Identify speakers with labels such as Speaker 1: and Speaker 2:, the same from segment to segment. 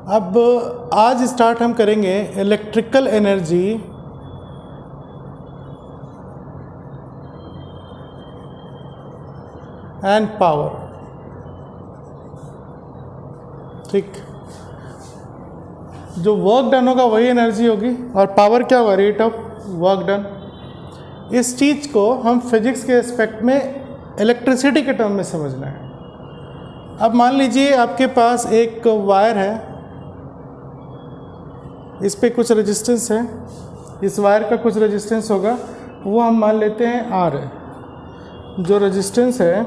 Speaker 1: अब आज स्टार्ट हम करेंगे इलेक्ट्रिकल एनर्जी एंड पावर। ठीक, जो वर्क डन होगा वही एनर्जी होगी और पावर क्या होगा, रेट ऑफ वर्क डन। इस चीज़ को हम फिजिक्स के एस्पेक्ट में इलेक्ट्रिसिटी के टर्म में समझना है। अब मान लीजिए आपके पास एक वायर है, इस पे कुछ रेजिस्टेंस है, इस वायर का कुछ रेजिस्टेंस होगा, वो हम मान लेते हैं R है। जो रेजिस्टेंस है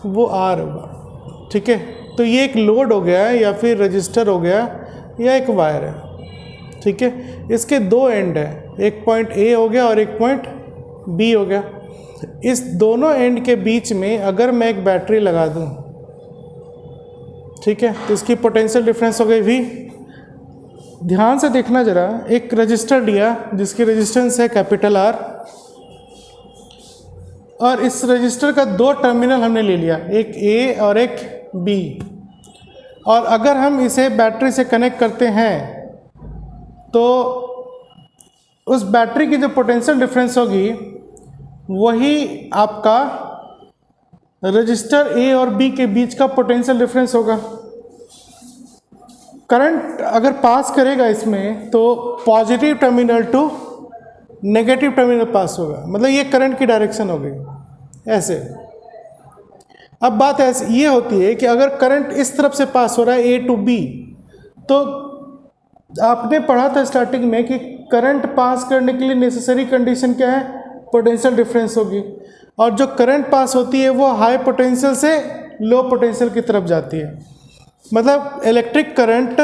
Speaker 1: वो R होगा, ठीक है। तो ये एक लोड हो गया या फिर रजिस्टर हो गया या एक वायर है, ठीक है। इसके दो एंड है, एक पॉइंट A हो गया और एक पॉइंट B हो गया। इस दोनों एंड के बीच में अगर मैं एक बैटरी लगा दूं, ठीक है, तो इसकी पोटेंशियल डिफरेंस हो गई V। ध्यान से देखना जरा, एक रजिस्टर लिया जिसकी रेजिस्टेंस है कैपिटल R और इस रजिस्टर का दो टर्मिनल हमने ले लिया, एक A और एक B। और अगर हम इसे बैटरी से कनेक्ट करते हैं तो उस बैटरी की जो पोटेंशियल डिफरेंस होगी वही आपका रजिस्टर A और B के बीच का पोटेंशियल डिफरेंस होगा। करंट अगर पास करेगा इसमें तो positive terminal to negative terminal pass होगा, मतलब ये करंट की डायरेक्शन हो गई ऐसे। अब बात ऐसे ये होती है कि अगर करंट इस तरफ से पास हो रहा है A टू B, तो आपने पढ़ा था स्टार्टिंग में कि करंट पास करने के लिए नेसेसरी कंडीशन क्या है, पोटेंशियल डिफरेंस होगी। और जो करंट पास होती है वो हाई पोटेंशियल से लो पोटेंशियल की तरफ जाती है। मतलब इलेक्ट्रिक करंट,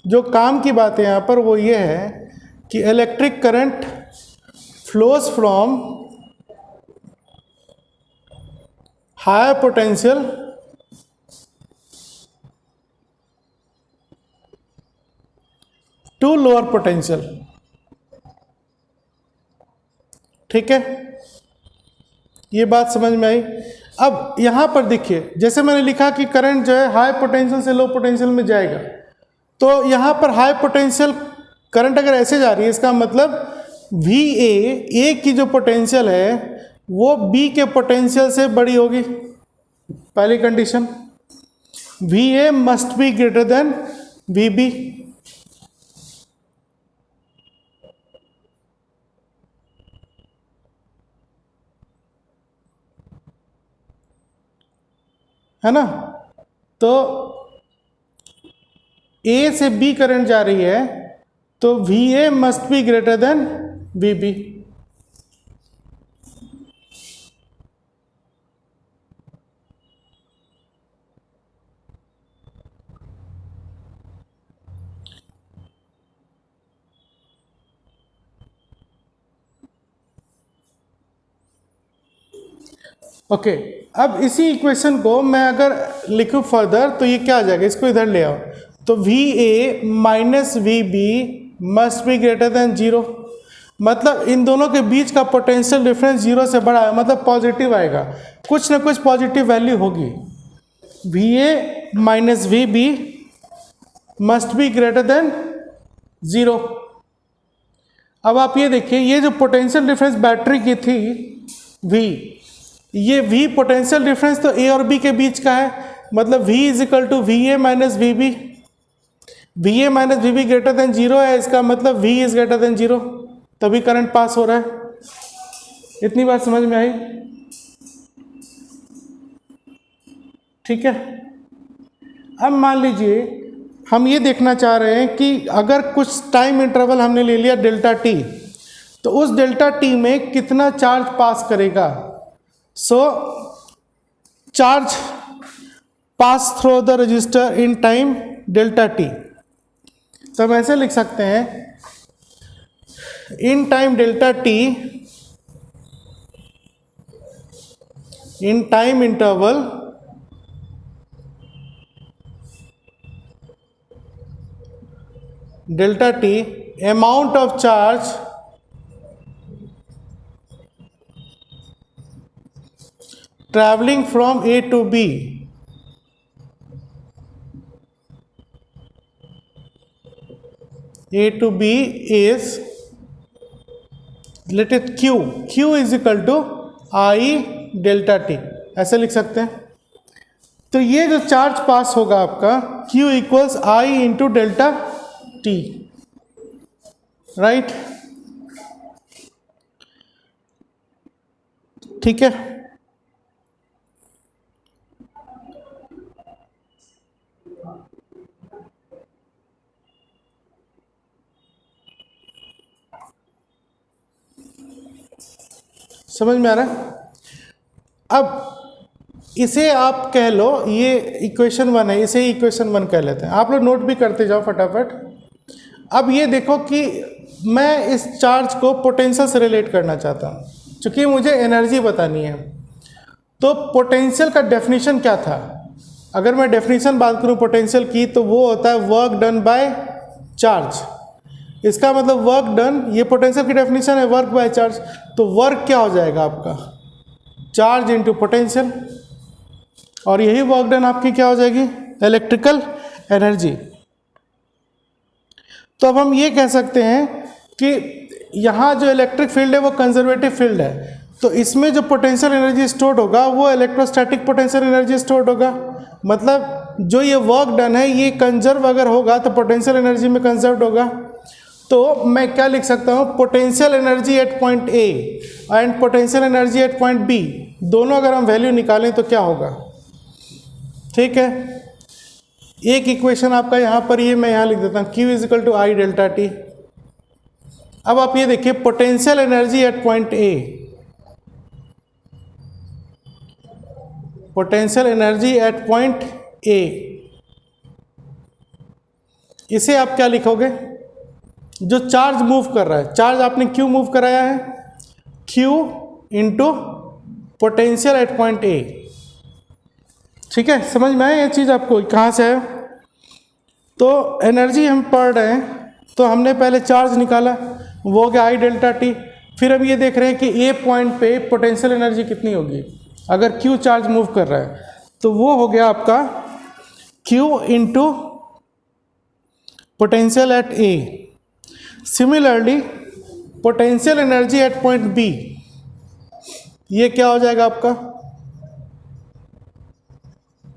Speaker 1: जो काम की बात है यहाँ पर वो ये है कि electric current flows from higher potential to lower potential, ठीक है। ये बात समझ में आई। अब यहाँ पर देखिए, जैसे मैंने लिखा कि करंट जो है हाई पोटेंशियल से लो पोटेंशियल में जाएगा, तो यहाँ पर हाई पोटेंशियल करंट अगर ऐसे जा रही है, इसका मतलब VA की जो पोटेंशियल है वो B के पोटेंशियल से बड़ी होगी। पहली condition, VA must be greater than VB। है ना। तो A से B करंट जा रही है तो VA must be greater than VB। Okay, अब इसी इक्वेशन को मैं अगर लिखूं फर्दर तो ये क्या आ जाएगा, इसको इधर ले आओ, तो VA minus VB must be greater than 0। मतलब इन दोनों के बीच का पोटेंशियल डिफरेंस 0 से बड़ा है, मतलब पॉजिटिव आएगा, कुछ ना कुछ पॉजिटिव वैल्यू होगी। VA minus VB must be greater than 0। अब आप ये देखिए, ये जो पोटेंशियल डिफरेंस बैटरी की थी V, ये V पोटेंशियल डिफरेंस तो A और B के बीच का है, मतलब V is equal to VA minus VB। VA minus VB greater than 0 है, इसका मतलब V इज ग्रेटर देन 0, तभी करंट पास हो रहा है। इतनी बात समझ में आई, ठीक है। अब मान लीजिए हम ये देखना चाह रहे हैं कि अगर कुछ टाइम इंटरवल हमने ले लिया डेल्टा T, तो उस डेल्टा T में कितना चार्ज पास करेगा। So charge pass through the resistor in time delta T। तो हम ऐसे लिख सकते हैं, in time delta T, in time interval delta T, amount of charge traveling from A to B A to B is, let it Q is equal to I delta T, ऐसे लिख सकते हैं। तो ये जो चार्ज पास होगा आपका Q equals I into delta T, right, ठीक है। समझ में आ रहा है? अब इसे आप कह लो, ये इक्वेशन 1 है, इसे इक्वेशन 1 कह लेते हैं। आप लोग नोट भी करते जाओ फटाफट। अब ये देखो कि मैं इस चार्ज को पोटेंशियल से रिलेट करना चाहता हूँ, क्योंकि मुझे एनर्जी बतानी है। तो पोटेंशियल का डेफिनेशन क्या था? अगर मैं डेफिनेशन बात करूँ पोटेंशियल की, तो वो होता है वर्क डन बाय चार्ज। इसका मतलब वर्क डन, ये पोटेंशियल की डेफिनेशन है, वर्क बाय चार्ज। तो वर्क क्या हो जाएगा आपका? चार्ज इनटू पोटेंशियल, और यही वर्क डन आपकी क्या हो जाएगी? Electrical energy. तो अब हम ये कह सकते हैं कि यहाँ जो इलेक्ट्रिक फील्ड है वो कंजर्वेटिव फील्ड है, तो इसमें जो पोटेंशियल एनर्जी स्टोर्ड होगा वो इलेक्ट्रोस्टैटिक पोटेंशियल एनर्जी स्टोर्ड होगा। मतलब जो ये वर्क डन है ये कंजर्व अगर होगा तो पोटेंशियल एनर्जी में कंजर्व होगा। तो मैं क्या लिख सकता हूँ? Potential energy at point A and potential energy at point B, दोनों अगर हम वैल्यू निकालें तो क्या होगा? ठीक है, एक इक्वेशन आपका यहाँ पर ये मैं यहाँ लिख देता हूँ, Q is equal to I delta T. अब आप ये देखिए potential energy at point A, potential energy at point A, इसे आप क्या लिखोगे? जो चार्ज मूव कर रहा है, चार्ज आपने Q मूव कराया है, Q into potential eight point ए। ठीक है, समझ में आया ये चीज़ आपको कहाँ से है? तो एनर्जी हम पढ़ रहे हैं, तो हमने पहले चार्ज निकाला, वो हो गया आई डेल्टा टी। फिर हम ये देख रहे हैं कि ए पॉइंट पे पोटेंशियल एनर्जी कितनी होगी अगर Q चार्ज मूव कर रहा है, तो वो हो गया आपका Q into potential at A. Similarly potential energy at point B, ये क्या हो जाएगा आपका?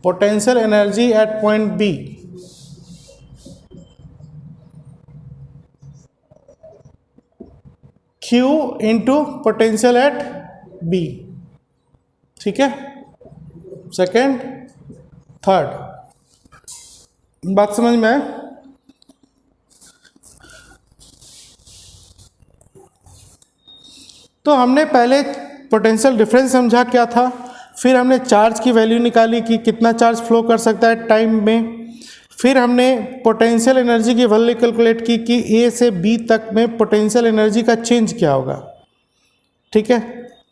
Speaker 1: Potential energy at point B, Q into potential at B. ठीक है, सेकेंड थर्ड, बात समझ में आए? तो हमने पहले पोटेंशियल डिफरेंस समझा क्या था, फिर हमने चार्ज की वैल्यू निकाली कि कितना चार्ज फ्लो कर सकता है टाइम में, फिर हमने पोटेंशियल एनर्जी की वैल्यू कैलकुलेट की कि ए से बी तक में पोटेंशियल एनर्जी का चेंज क्या होगा। ठीक है,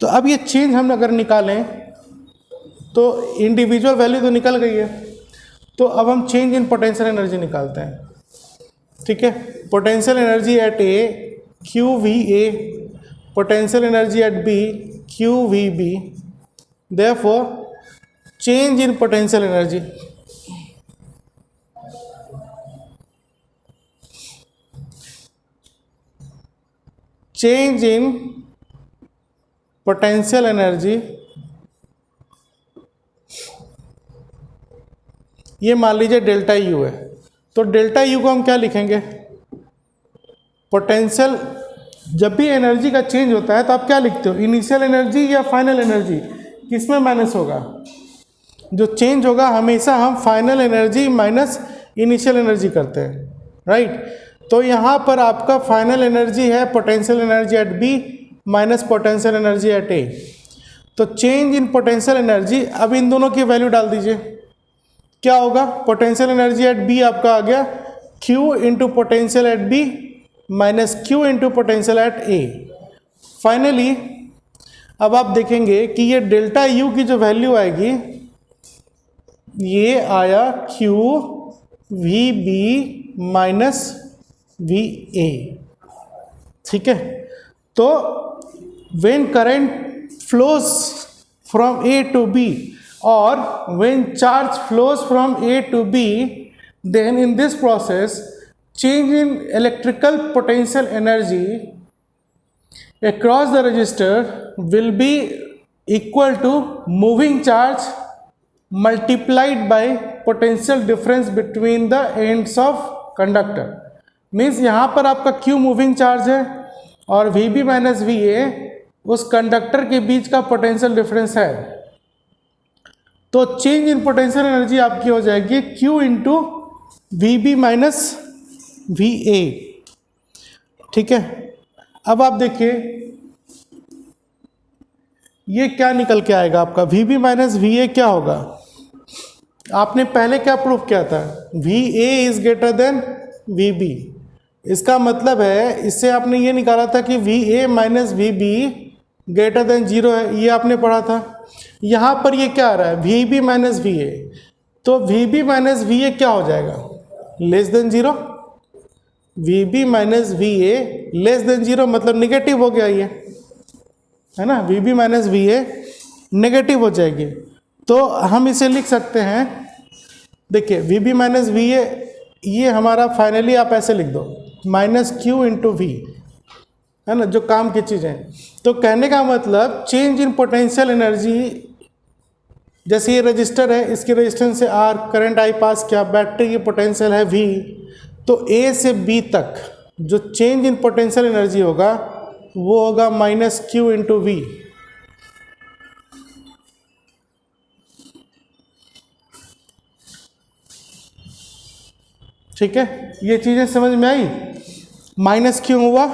Speaker 1: तो अब ये चेंज हम अगर निकालें तो इंडिविजुअल वैल्यू तो निकल गई है, तो अब हम चेंज इन पोटेंशियल एनर्जी निकालते हैं। ठीक है, potential energy at A Q V A, potential energy at B Q V B, therefore change in potential energy, change in potential energy, ये मान लीजिए डेल्टा यू है, तो डेल्टा यू को हम क्या लिखेंगे? पोटेंशियल, जब भी एनर्जी का चेंज होता है तो आप क्या लिखते हो? इनिशियल एनर्जी या फाइनल एनर्जी, किसमें माइनस होगा? जो चेंज होगा हमेशा हम final energy minus initial energy करते हैं, राइट। तो यहाँ पर आपका फाइनल एनर्जी है potential energy at B minus potential energy at A. तो चेंज इन पोटेंशियल एनर्जी, अब इन दोनों की वैल्यू डाल दीजिए, क्या होगा? पोटेंशियल एनर्जी एट बी आपका आ गया Q into potential at B minus Q into potential at A. Finally अब आप देखेंगे कि ये डेल्टा यू की जो वैल्यू आएगी ये आया Q V B minus V A. ठीक है, तो when current flows from A to B or when charge flows from A to B, then in this process change in electrical potential energy across the resistor will be equal to moving charge multiplied by potential difference between the ends of conductor. Means यहाँ पर आपका Q moving charge है और VB minus VA उस conductor के बीच का potential difference है। तो चेंज इन पोटेंशियल एनर्जी आपकी हो जाएगी Q into VB minus VA। ठीक है, अब आप देखिए ये क्या निकल के आएगा आपका VB माइनस VA क्या होगा। आपने पहले क्या प्रूफ किया था, VA is greater than VB। इसका मतलब है इससे आपने ये निकाला था कि VA minus VB greater than 0 है, ये आपने पढ़ा था। यहाँ पर ये क्या आ रहा है VB माइनस VA, तो VB माइनस VA क्या हो जाएगा, less than 0। VB minus VA less than 0 मतलब निगेटिव हो गया ये, है ना। VB माइनस VA नेगेटिव हो जाएगी, तो हम इसे लिख सकते हैं, देखिए VB माइनस VA ये हमारा फाइनली आप ऐसे लिख दो माइनस Q इंटू V, है ना, जो काम की चीज़ है। तो कहने का मतलब चेंज इन पोटेंशियल एनर्जी, जैसे ये रजिस्टर है, इसकी रेजिस्टेंस से R, करंट I पास किया, बैटरी की पोटेंशियल है V, तो A से B तक जो चेंज इन पोटेंशियल एनर्जी होगा वो होगा माइनस Q इंटू V। ठीक है, ये चीज़ें समझ में आई, माइनस क्यों हुआ।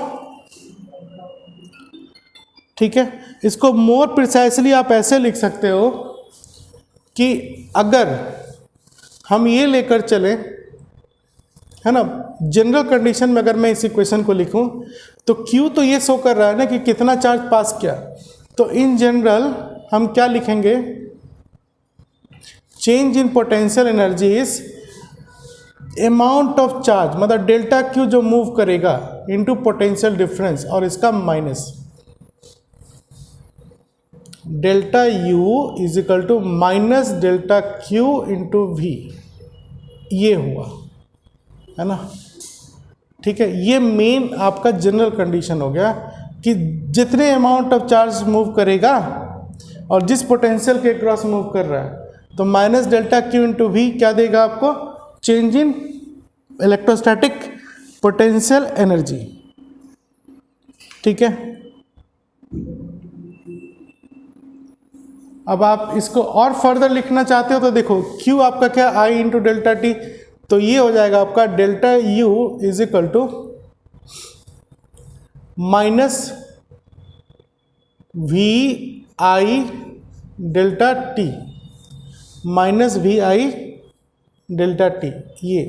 Speaker 1: ठीक है, इसको मोर प्रिसाइसली आप ऐसे लिख सकते हो कि अगर हम ये लेकर चलें, है ना, जनरल कंडीशन में अगर मैं इस इक्वेशन को लिखूं तो Q तो ये शो कर रहा है ना कि कितना चार्ज पास किया, तो इन जनरल हम क्या लिखेंगे, change in potential energy is amount of charge, मतलब डेल्टा Q जो मूव करेगा इनटू पोटेंशियल डिफरेंस और इसका minus delta U is equal to minus delta Q into V, ये हुआ, है ना। ठीक है, ये मेन आपका जनरल कंडीशन हो गया कि जितने अमाउंट ऑफ चार्ज मूव करेगा और जिस पोटेंशियल के क्रॉस मूव कर रहा है, तो minus delta Q into V क्या देगा आपको, change in electrostatic potential energy. ठीक है, अब आप इसको और फर्दर लिखना चाहते हो तो देखो Q आपका क्या I इंटू डेल्टा टी, तो ये हो जाएगा आपका delta U is equal to minus VI delta T, minus VI delta T, ये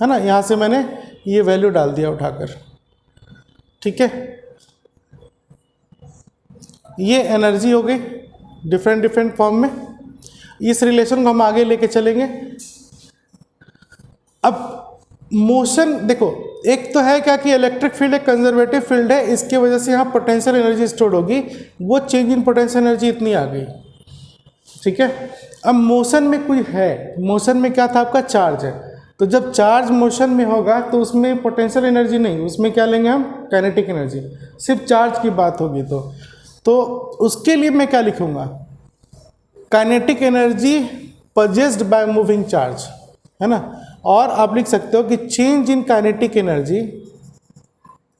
Speaker 1: है ना, यहाँ से मैंने ये वैल्यू डाल दिया उठाकर। ठीक है, ये एनर्जी हो गई डिफरेंट डिफरेंट फॉर्म में। इस रिलेशन को हम आगे लेके चलेंगे। अब मोशन देखो, एक तो है क्या कि इलेक्ट्रिक फील्ड एक कंजर्वेटिव फील्ड है, इसके वजह से यहाँ पोटेंशियल एनर्जी स्टोर होगी, वो चेंज इन पोटेंशियल एनर्जी इतनी आ गई। ठीक है, अब मोशन में कोई है, मोशन में क्या था आपका चार्ज है, तो जब चार्ज मोशन में होगा तो उसमें पोटेंशियल एनर्जी नहीं, उसमें क्या लेंगे हम, काइनेटिक एनर्जी, सिर्फ चार्ज की बात होगी। तो उसके लिए मैं क्या लिखूंगा, kinetic energy possessed by moving charge, है ना। और आप लिख सकते हो कि change in kinetic energy,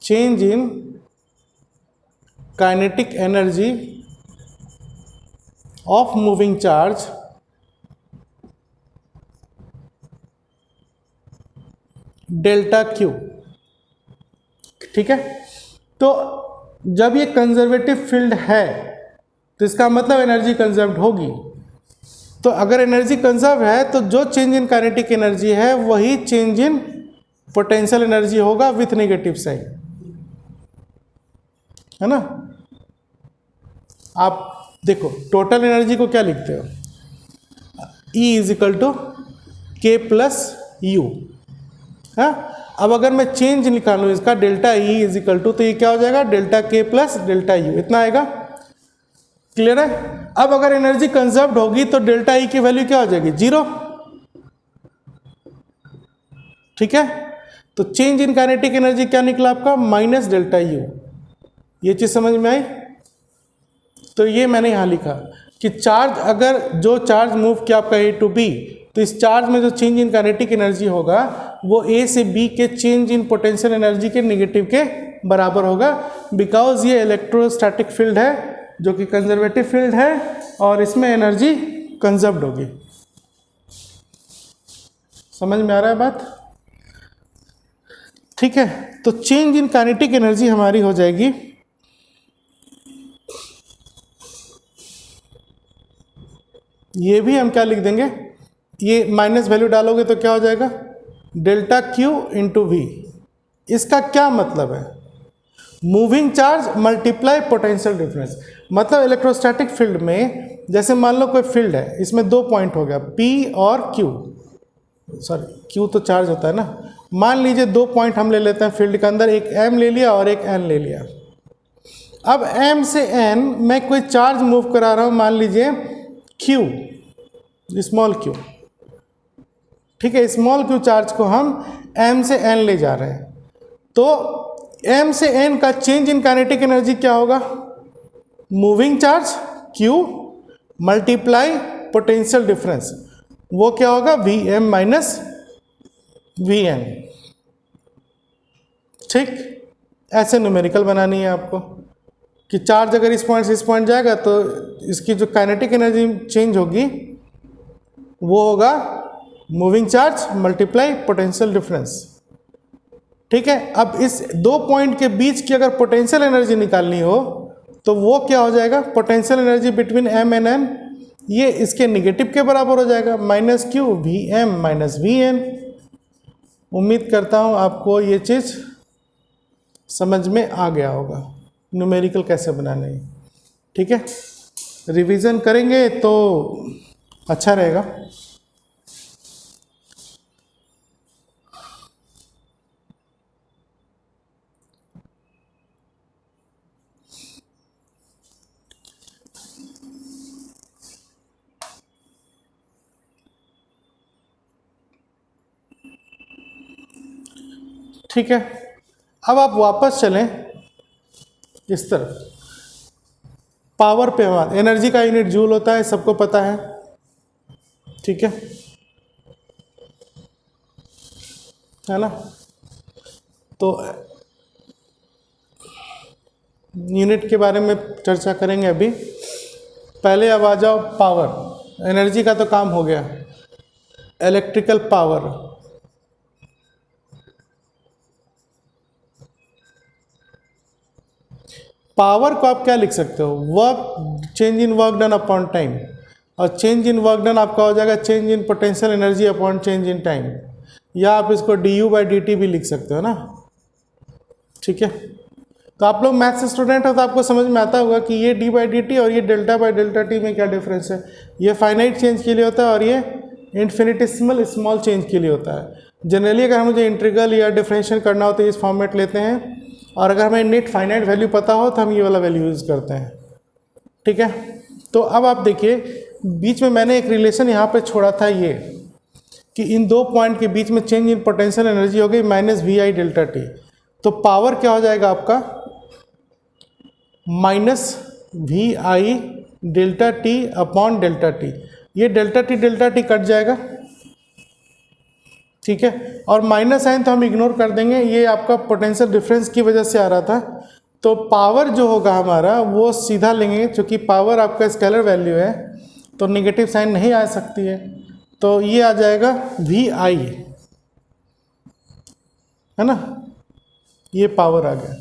Speaker 1: change in kinetic energy of moving charge delta Q। ठीक है, तो जब ये कंजर्वेटिव फील्ड है तो इसका मतलब एनर्जी कंजर्व्ड होगी। तो अगर एनर्जी कंजर्व है तो जो चेंज इन काइनेटिक एनर्जी है वही चेंज इन पोटेंशियल एनर्जी होगा विथ नेगेटिव साइन, है ना। आप देखो टोटल एनर्जी को क्या लिखते हो, E is equal to K plus U, है। अब अगर मैं चेंज निकालूं इसका delta E is equal to, तो ये क्या हो जाएगा, डेल्टा के प्लस डेल्टा यू, इतना आएगा। क्लियर है। अब अगर एनर्जी कंजर्व्ड होगी तो डेल्टा E की वैल्यू क्या हो जाएगी, 0। ठीक है, तो चेंज इन काइनेटिक एनर्जी क्या निकला आपका, माइनस डेल्टा यू। ये चीज़ समझ में आई। तो ये मैंने यहाँ लिखा कि चार्ज, अगर जो चार्ज मूव किया आपका ए टू बी, तो इस चार्ज में जो चेंज इन काइनेटिक एनर्जी होगा वो ए से बी के चेंज इन पोटेंशियल एनर्जी के नेगेटिव के बराबर होगा, बिकॉज ये इलेक्ट्रोस्टैटिक फील्ड है जो कि कंजर्वेटिव फील्ड है और इसमें एनर्जी कंजर्व्ड होगी। समझ में आ रहा है बात? ठीक है, तो चेंज इन काइनेटिक एनर्जी हमारी हो जाएगी ये भी हम क्या लिख देंगे, ये माइनस वैल्यू डालोगे तो क्या हो जाएगा, डेल्टा क्यू इंटू वी। इसका क्या मतलब है, moving charge multiply potential difference. मतलब इलेक्ट्रोस्टैटिक फील्ड में जैसे मान लो कोई फील्ड है, इसमें 2 पॉइंट हो गया P और Q, सॉरी Q तो चार्ज होता है ना। मान लीजिए 2 पॉइंट हम ले लेते हैं फील्ड के अंदर, एक M ले लिया और एक N ले लिया। अब M से N मैं कोई चार्ज मूव करा रहा हूँ, मान लीजिए Q, स्मॉल q, ठीक है, स्मॉल q चार्ज को हम M से N ले जा रहे हैं। तो M से N का चेंज इन काइनेटिक एनर्जी क्या होगा, moving charge Q multiply potential difference, वो क्या होगा, Vm माइनस Vn। ठीक, ऐसे न्यूमेरिकल बनानी है आपको कि चार्ज अगर इस पॉइंट से इस पॉइंट जाएगा तो इसकी जो काइनेटिक एनर्जी चेंज होगी वो होगा moving charge multiply potential difference. ठीक है, अब इस 2 पॉइंट के बीच की अगर पोटेंशियल एनर्जी निकालनी हो तो वो क्या हो जाएगा, potential energy between M and N, ये इसके निगेटिव के बराबर हो जाएगा, minus Q Vm minus Vn। उम्मीद करता हूँ आपको ये चीज़ समझ में आ गया होगा, न्यूमेरिकल कैसे बनाने हैं। ठीक है, रिवीजन करेंगे तो अच्छा रहेगा। ठीक है, अब आप वापस चलें इस तरफ। पावर पे हमारा एनर्जी का यूनिट जूल होता है, सबको पता है। ठीक है ना, तो यूनिट के बारे में चर्चा करेंगे अभी। पहले अब आ जाओ पावर, एनर्जी का तो काम हो गया, इलेक्ट्रिकल पावर। पावर को आप क्या लिख सकते हो, work, change in work done upon time, और चेंज इन वर्क डन आपका हो जाएगा change in potential energy upon change in time, या आप इसको du/dt भी लिख सकते हो ना। ठीक है, तो आप लोग मैथ्स स्टूडेंट हो तो आपको समझ में आता होगा कि ये d/dt और ये डेल्टा/डेल्टा t में क्या डिफरेंस है। ये फाइनाइट चेंज के लिए होता है और ये इन्फिनिटेसिमल स्मॉल चेंज के लिए होता है। जनरली अगर मुझे इंटीग्रल या डिफरेंशियल करना हो तो इस फॉर्मेट लेते हैं, और अगर हमें नेट फाइनाइट वैल्यू पता हो तो हम ये वाला वैल्यू यूज़ करते हैं। ठीक है, तो अब आप देखिए बीच में मैंने एक रिलेशन यहाँ पे छोड़ा था, ये कि इन 2 पॉइंट के बीच में चेंज इन पोटेंशियल एनर्जी हो गई माइनस VI डेल्टा t। तो पावर क्या हो जाएगा आपका, minus VI delta t upon delta t। ये डेल्टा t कट जाएगा। ठीक है, और माइनस साइन तो हम इग्नोर कर देंगे, ये आपका पोटेंशियल डिफरेंस की वजह से आ रहा था। तो पावर जो होगा हमारा वो सीधा लेंगे, क्योंकि पावर आपका स्केलर वैल्यू है तो नेगेटिव साइन नहीं आ सकती है, तो ये आ जाएगा VI, है ना, ये पावर आ गया।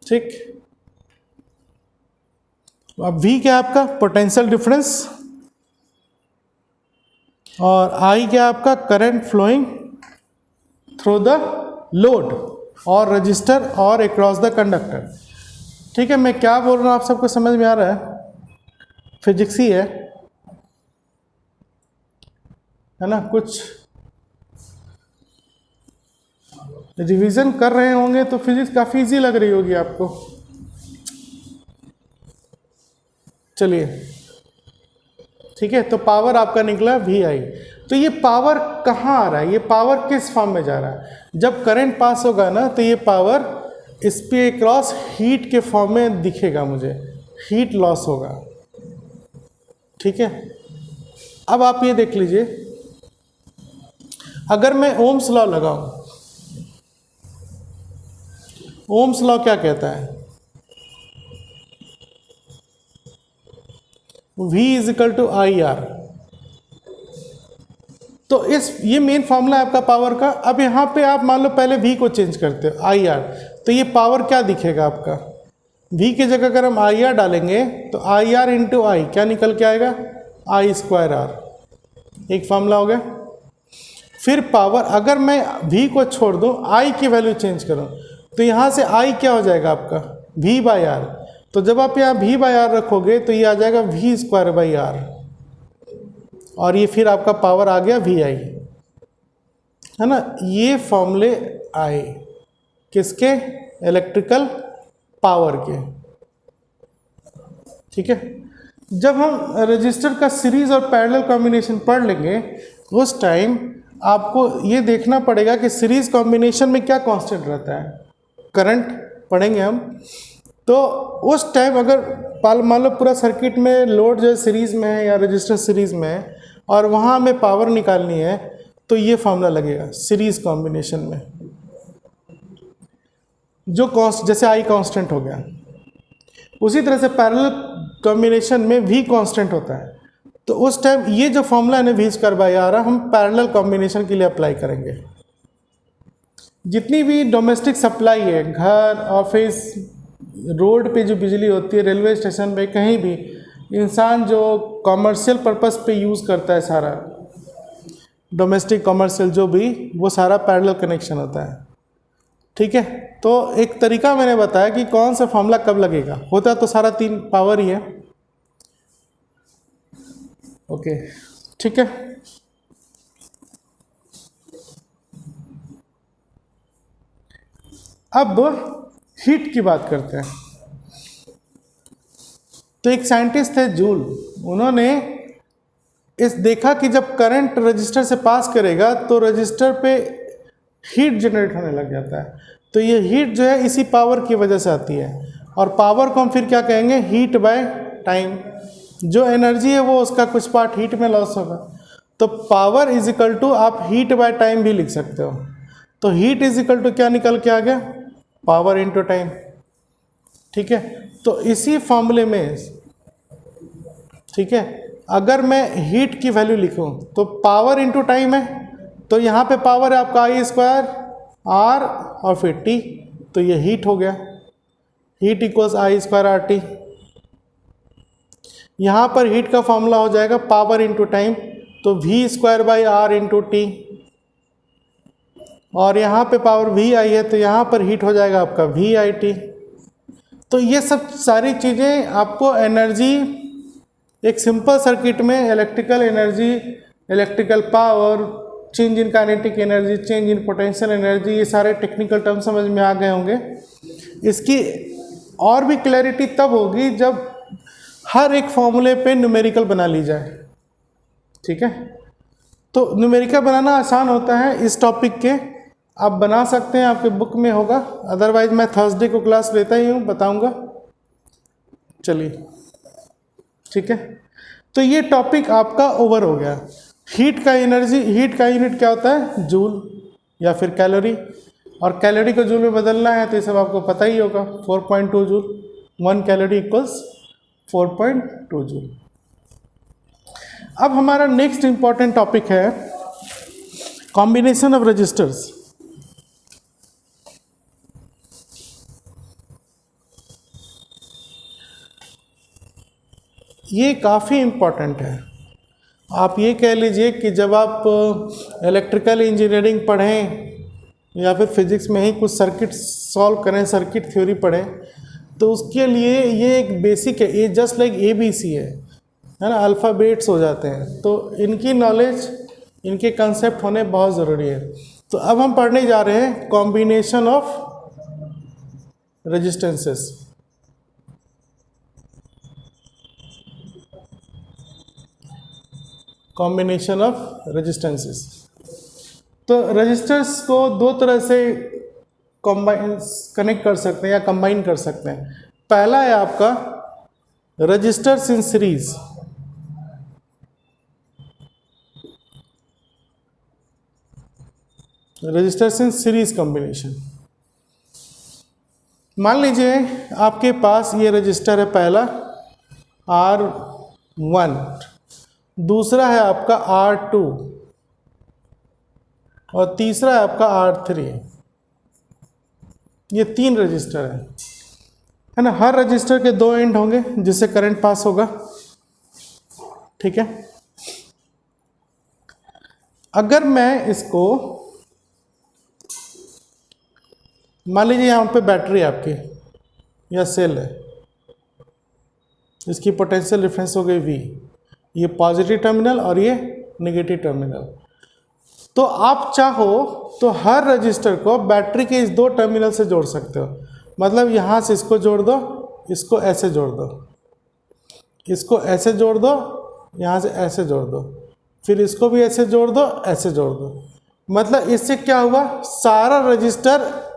Speaker 1: ठीक, अब V क्या है आपका, पोटेंशियल डिफरेंस, और I क्या आपका, current flowing through the load और रजिस्टर और अक्रॉस द कंडक्टर। ठीक है, मैं क्या बोल रहा हूँ आप सबको समझ में आ रहा है, फिजिक्स ही है ना। कुछ रिवीजन कर रहे होंगे तो फिजिक्स काफ़ी इजी लग रही होगी आपको। चलिए, ठीक है, तो पावर आपका निकला VI। तो ये पावर कहाँ आ रहा है, ये पावर किस फॉर्म में जा रहा है? जब करंट पास होगा ना तो ये पावर इस पे क्रॉस हीट के फॉर्म में दिखेगा, मुझे हीट लॉस होगा। ठीक है, अब आप ये देख लीजिए, अगर मैं ओम्स लॉ लगाऊं, ओम्स लॉ क्या कहता है? V is equal to I R. तो ये मेन फॉर्मूला है आपका पावर का। अब यहाँ पे आप मान लो पहले V को चेंज करते हो आई आर, तो ये पावर क्या दिखेगा आपका? V की जगह अगर हम आई आर डालेंगे तो आई आर इंटू आई क्या निकल के आएगा? आई स्क्वायर आर। एक फॉर्मूला हो गया। फिर पावर, अगर मैं V को छोड़ दूँ, I की वैल्यू चेंज करूँ, तो यहाँ से I क्या हो जाएगा आपका? V बाई आर। तो जब आप यहाँ V बाई आर रखोगे तो ये आ जाएगा V स्क्वायर बाई आर, और ये फिर आपका पावर आ गया VI, है ना। ये फॉर्मूले आए किसके? इलेक्ट्रिकल पावर के। ठीक है, जब हम रजिस्टर का सीरीज और पैरेलल कॉम्बिनेशन पढ़ लेंगे उस टाइम आपको ये देखना पड़ेगा कि सीरीज कॉम्बिनेशन में क्या कांस्टेंट रहता है। करंट पढ़ेंगे हम, तो उस टाइम अगर मान लो पूरा सर्किट में लोड जो है सीरीज में है या रजिस्टर सीरीज में है और वहाँ हमें पावर निकालनी है, तो ये फॉर्मूला लगेगा सीरीज कॉम्बिनेशन में। जो जैसे आई कांस्टेंट हो गया, उसी तरह से पैरेलल कॉम्बिनेशन में V कांस्टेंट होता है। तो उस टाइम ये जो फॉर्मूला है ना V स्क्वायर बाई आर, हम पैरेलल कॉम्बिनेशन के लिए अप्लाई करेंगे। जितनी भी डोमेस्टिक सप्लाई है, घर, ऑफिस, रोड पे जो बिजली होती है, रेलवे स्टेशन पे, कहीं भी इंसान जो कॉमर्शियल पर्पस पे यूज़ करता है, सारा डोमेस्टिक कॉमर्शियल जो भी, वो सारा पैरेलल कनेक्शन होता है। ठीक है, तो एक तरीका मैंने बताया कि कौन सा फॉर्मूला कब लगेगा। होता तो सारा तीन पावर ही है। ओके, ठीक है। अब हीट की बात करते हैं। तो एक साइंटिस्ट थे जूल, उन्होंने देखा कि जब करंट रजिस्टर से पास करेगा तो रजिस्टर पे हीट जनरेट होने लग जाता है। तो ये हीट जो है इसी पावर की वजह से आती है, और पावर को हम फिर क्या कहेंगे? Heat by time. जो एनर्जी है वो उसका कुछ पार्ट हीट में लॉस होगा। तो पावर इज इक्वल टू आप हीट बाय टाइम भी लिख सकते हो। तो हीट इज इक्वल टू क्या निकल के आ गया? Power into time. ठीक है, तो इसी फॉर्मूले में, ठीक है, अगर मैं हीट की वैल्यू लिखूं तो पावर इंटू टाइम है, तो यहाँ पे पावर है आपका आई स्क्वायर आर और फिर टी, तो ये हीट हो गया। Heat equals I square R T. यहाँ पर हीट का फॉर्मूला हो जाएगा पावर इंटू टाइम, तो V square by R into T, और यहाँ पे पावर वी आई है तो यहाँ पर हीट हो जाएगा आपका वी आई टी। तो ये सब सारी चीज़ें आपको एनर्जी, एक सिंपल सर्किट में electrical energy, electrical power, change in kinetic energy, change in potential energy, ये सारे टेक्निकल टर्म समझ में आ गए होंगे। इसकी और भी क्लैरिटी तब होगी जब हर एक फॉर्मूले पे न्यूमेरिकल बना ली जाए। ठीक है, तो न्यूमेरिकल बनाना आसान होता है इस टॉपिक के, आप बना सकते हैं, आपके बुक में होगा। अदरवाइज मैं थर्सडे को क्लास लेता ही हूँ, बताऊँगा। चलिए, ठीक है, तो ये टॉपिक आपका ओवर हो गया। हीट का एनर्जी, हीट का यूनिट क्या होता है? जूल या फिर कैलोरी, और कैलोरी को जूल में बदलना है तो ये सब आपको पता ही होगा। 4.2 जूल, 1 कैलोरी इक्वल्स 4.2 जूल। अब हमारा नेक्स्ट इंपॉर्टेंट टॉपिक है कॉम्बिनेशन ऑफ रजिस्टर्स। ये काफ़ी इम्पॉर्टेंट है। आप ये कह लीजिए कि जब आप इलेक्ट्रिकल इंजीनियरिंग पढ़ें या फिर फिजिक्स में ही कुछ सर्किट सॉल्व करें, सर्किट थ्योरी पढ़ें, तो उसके लिए ये एक बेसिक है। ये जस्ट लाइक ABC है ना, अल्फ़ाबेट्स हो जाते हैं। तो इनकी नॉलेज, इनके कंसेप्ट होने बहुत ज़रूरी है। तो अब हम पढ़ने जा रहे हैं combination of resistances. Combination of resistances. तो रजिस्टर्स को दो तरह से कनेक्ट कर सकते हैं या कंबाइन कर सकते हैं। पहला है आपका resistors in series. Resistors in series combination. मान लीजिए आपके पास ये रजिस्टर है पहला R1, दूसरा है आपका R2 और तीसरा है आपका R3। ये तीन रजिस्टर है ना। हर रजिस्टर के दो एंड होंगे जिससे करंट पास होगा, ठीक है। अगर मैं इसको मान लीजिए यहाँ पे बैटरी आपकी या सेल है, इसकी पोटेंशियल डिफरेंस हो गई V, ये पॉजिटिव टर्मिनल और ये नेगेटिव टर्मिनल। तो आप चाहो तो हर रजिस्टर को बैटरी के इस दो टर्मिनल से जोड़ सकते हो। मतलब यहाँ से इसको जोड़ दो, इसको ऐसे जोड़ दो, इसको ऐसे जोड़ दो, यहाँ से ऐसे जोड़ दो, फिर इसको भी ऐसे जोड़ दो, ऐसे जोड़ दो। मतलब इससे क्या हुआ, सारा रजिस्टर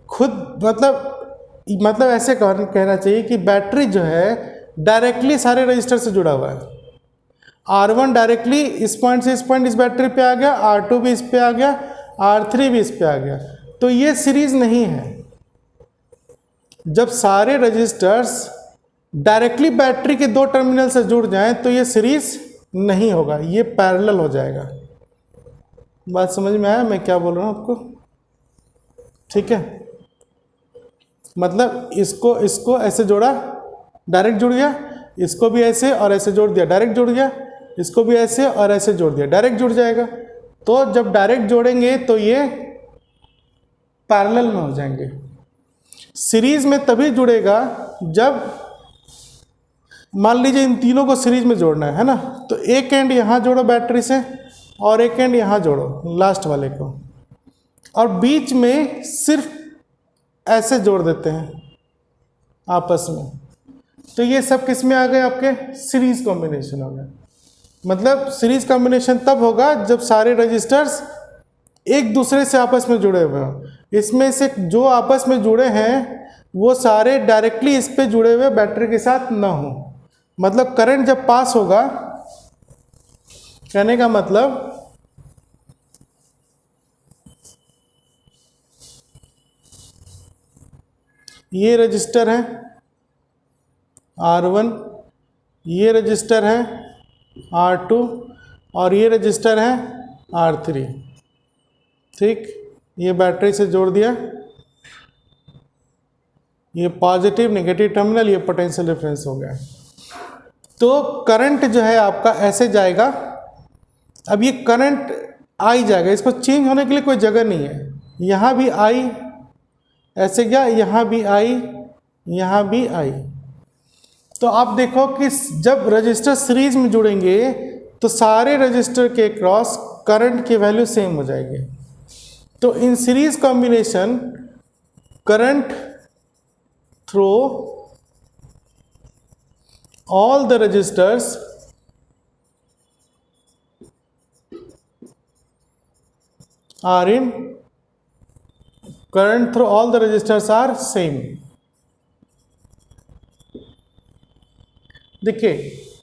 Speaker 1: खुद मतलब ऐसे कहना चाहिए कि बैटरी जो है डायरेक्टली सारे रजिस्टर से जुड़ा हुआ है। R1 डायरेक्टली इस पॉइंट से इस पॉइंट इस बैटरी पे आ गया, R2 भी इस पे आ गया, R3 भी इस पे आ गया। तो ये सीरीज नहीं है। जब सारे रजिस्टर्स डायरेक्टली बैटरी के दो टर्मिनल से जुड़ जाएं तो ये सीरीज नहीं होगा, ये पैरेलल हो जाएगा। बात समझ में आया मैं क्या बोल रहा हूँ आपको? ठीक है। मतलब इसको ऐसे जोड़ा, डायरेक्ट जुड़ गया, इसको भी ऐसे और ऐसे जोड़ दिया, डायरेक्ट जुड़ गया, इसको भी ऐसे और ऐसे जोड़ दिया, डायरेक्ट जुड़ जाएगा। तो जब डायरेक्ट जोड़ेंगे तो ये पैरेलल में हो जाएंगे। सीरीज में तभी जुड़ेगा जब मान लीजिए इन तीनों को सीरीज में जोड़ना है ना, तो एक एंड यहाँ जोड़ो बैटरी से और एक एंड यहाँ जोड़ो लास्ट वाले को, और बीच में सिर्फ ऐसे जोड़ देते हैं आपस में। तो ये सब किस में आ गए आपके? सीरीज कॉम्बिनेशन हो गया। मतलब सीरीज कॉम्बिनेशन तब होगा जब सारे रजिस्टर्स एक दूसरे से आपस में जुड़े हुए हों। इसमें से जो आपस में जुड़े हैं वो सारे डायरेक्टली इस पे जुड़े हुए बैटरी के साथ ना हो। मतलब करंट जब पास होगा, कहने का मतलब ये रजिस्टर है R1, ये रजिस्टर है R2 और ये रजिस्टर है R3। ठीक, ये बैटरी से जोड़ दिया, ये पॉजिटिव नेगेटिव टर्मिनल, ये पोटेंशियल डिफरेंस हो गया। तो करंट जो है आपका ऐसे जाएगा। अब ये करंट आई जाएगा, इसको चेंज होने के लिए कोई जगह नहीं है। यहाँ भी आई ऐसे गया, यहाँ भी आई, यहाँ भी आई। तो आप देखो कि जब रजिस्टर सीरीज में जुड़ेंगे तो सारे रजिस्टर के क्रॉस करंट की वैल्यू सेम हो जाएगी। तो इन series combination current through all the registers are in current through all the registers are same। देखिए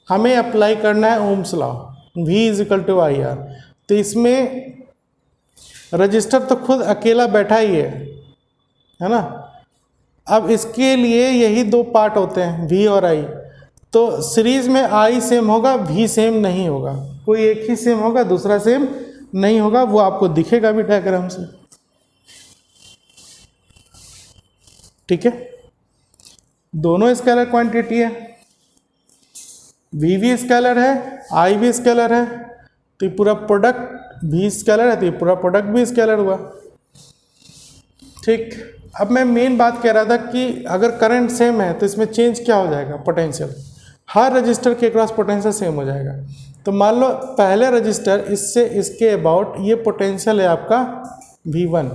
Speaker 1: हमें अप्लाई करना है ओम्स लॉ, V = IR। तो इसमें रजिस्टर तो खुद अकेला बैठा ही है ना। अब इसके लिए यही दो पार्ट होते हैं, V और I। तो सीरीज में I सेम होगा, V सेम नहीं होगा। कोई एक ही सेम होगा, दूसरा सेम नहीं होगा। वो आपको दिखेगा भी डायग्राम से। ठीक है, दोनों स्केलर क्वांटिटी है, V भी स्केलर है, I भी स्केलर है। तो ये पूरा प्रोडक्ट V स्केलर है, तो ये पूरा प्रोडक्ट भी स्केलर हुआ। ठीक, अब मैं मेन बात कह रहा था कि अगर करंट सेम है तो इसमें चेंज क्या हो जाएगा, पोटेंशियल। हर रजिस्टर के क्रॉस पोटेंशियल सेम हो जाएगा। तो मान लो पहले रजिस्टर इससे इसके अबाउट ये पोटेंशियल है आपका V1,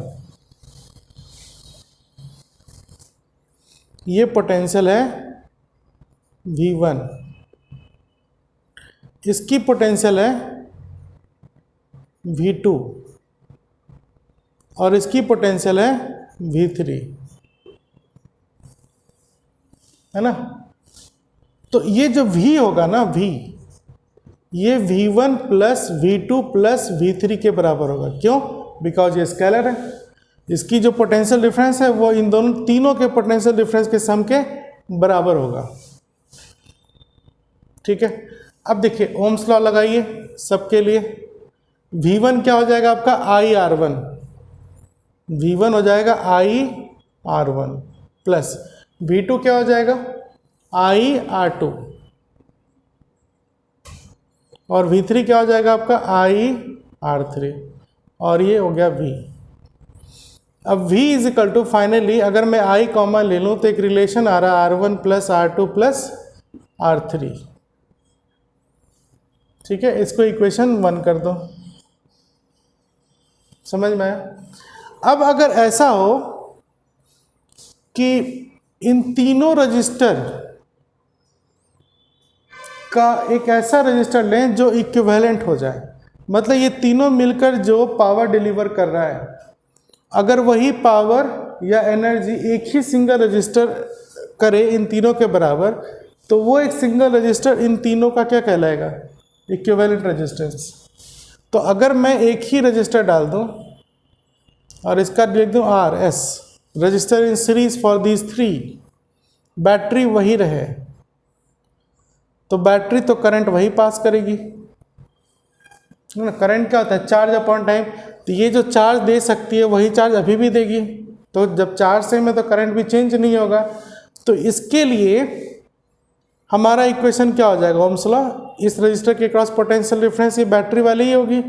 Speaker 1: ये पोटेंशियल है V1। इसकी पोटेंशियल है V2 और इसकी पोटेंशियल है V3, है ना। तो ये जो V होगा ना, ये V1 plus V2 plus V3 के बराबर होगा। क्यों? बिकॉज ये स्केलर है। इसकी जो पोटेंशियल डिफरेंस है वो इन दोनों तीनों के पोटेंशियल डिफरेंस के सम के बराबर होगा। ठीक है, अब देखिए ओम्स लॉ लगाइए सबके लिए। V1 क्या हो जाएगा आपका IR1, V1 हो जाएगा IR1 प्लस V2 क्या हो जाएगा IR2 और V3 क्या हो जाएगा आपका IR3 और ये हो गया V। अब V is equal to finally अगर मैं I कॉमन ले लूँ तो एक रिलेशन आ रहा है R1 plus R2 plus R3। ठीक है, इसको इक्वेशन 1 कर दो। समझ में आया? अब अगर ऐसा हो कि इन तीनों रजिस्टर का एक ऐसा रजिस्टर लें जो इक्विवेलेंट हो जाए, मतलब ये तीनों मिलकर जो पावर डिलीवर कर रहा है, अगर वही पावर या एनर्जी एक ही सिंगल रजिस्टर करे इन तीनों के बराबर, तो वो एक सिंगल रजिस्टर इन तीनों का क्या कहलाएगा? Equivalent resistance. तो अगर मैं एक ही रजिस्टर डाल दूं और इसका लिख दूं RS, register in series for these 3, battery वही रहे, तो बैटरी तो करंट वही पास करेगी ना। करंट क्या होता है? Charge upon time. तो ये जो चार्ज दे सकती है वही चार्ज अभी भी देगी, तो जब चार्ज सेम है तो करंट भी चेंज नहीं होगा। तो इसके लिए हमारा इक्वेशन क्या हो जाएगा? ओम्स लॉ, इस रजिस्टर के क्रॉस पोटेंशियल डिफरेंस ये बैटरी वाली ही होगी,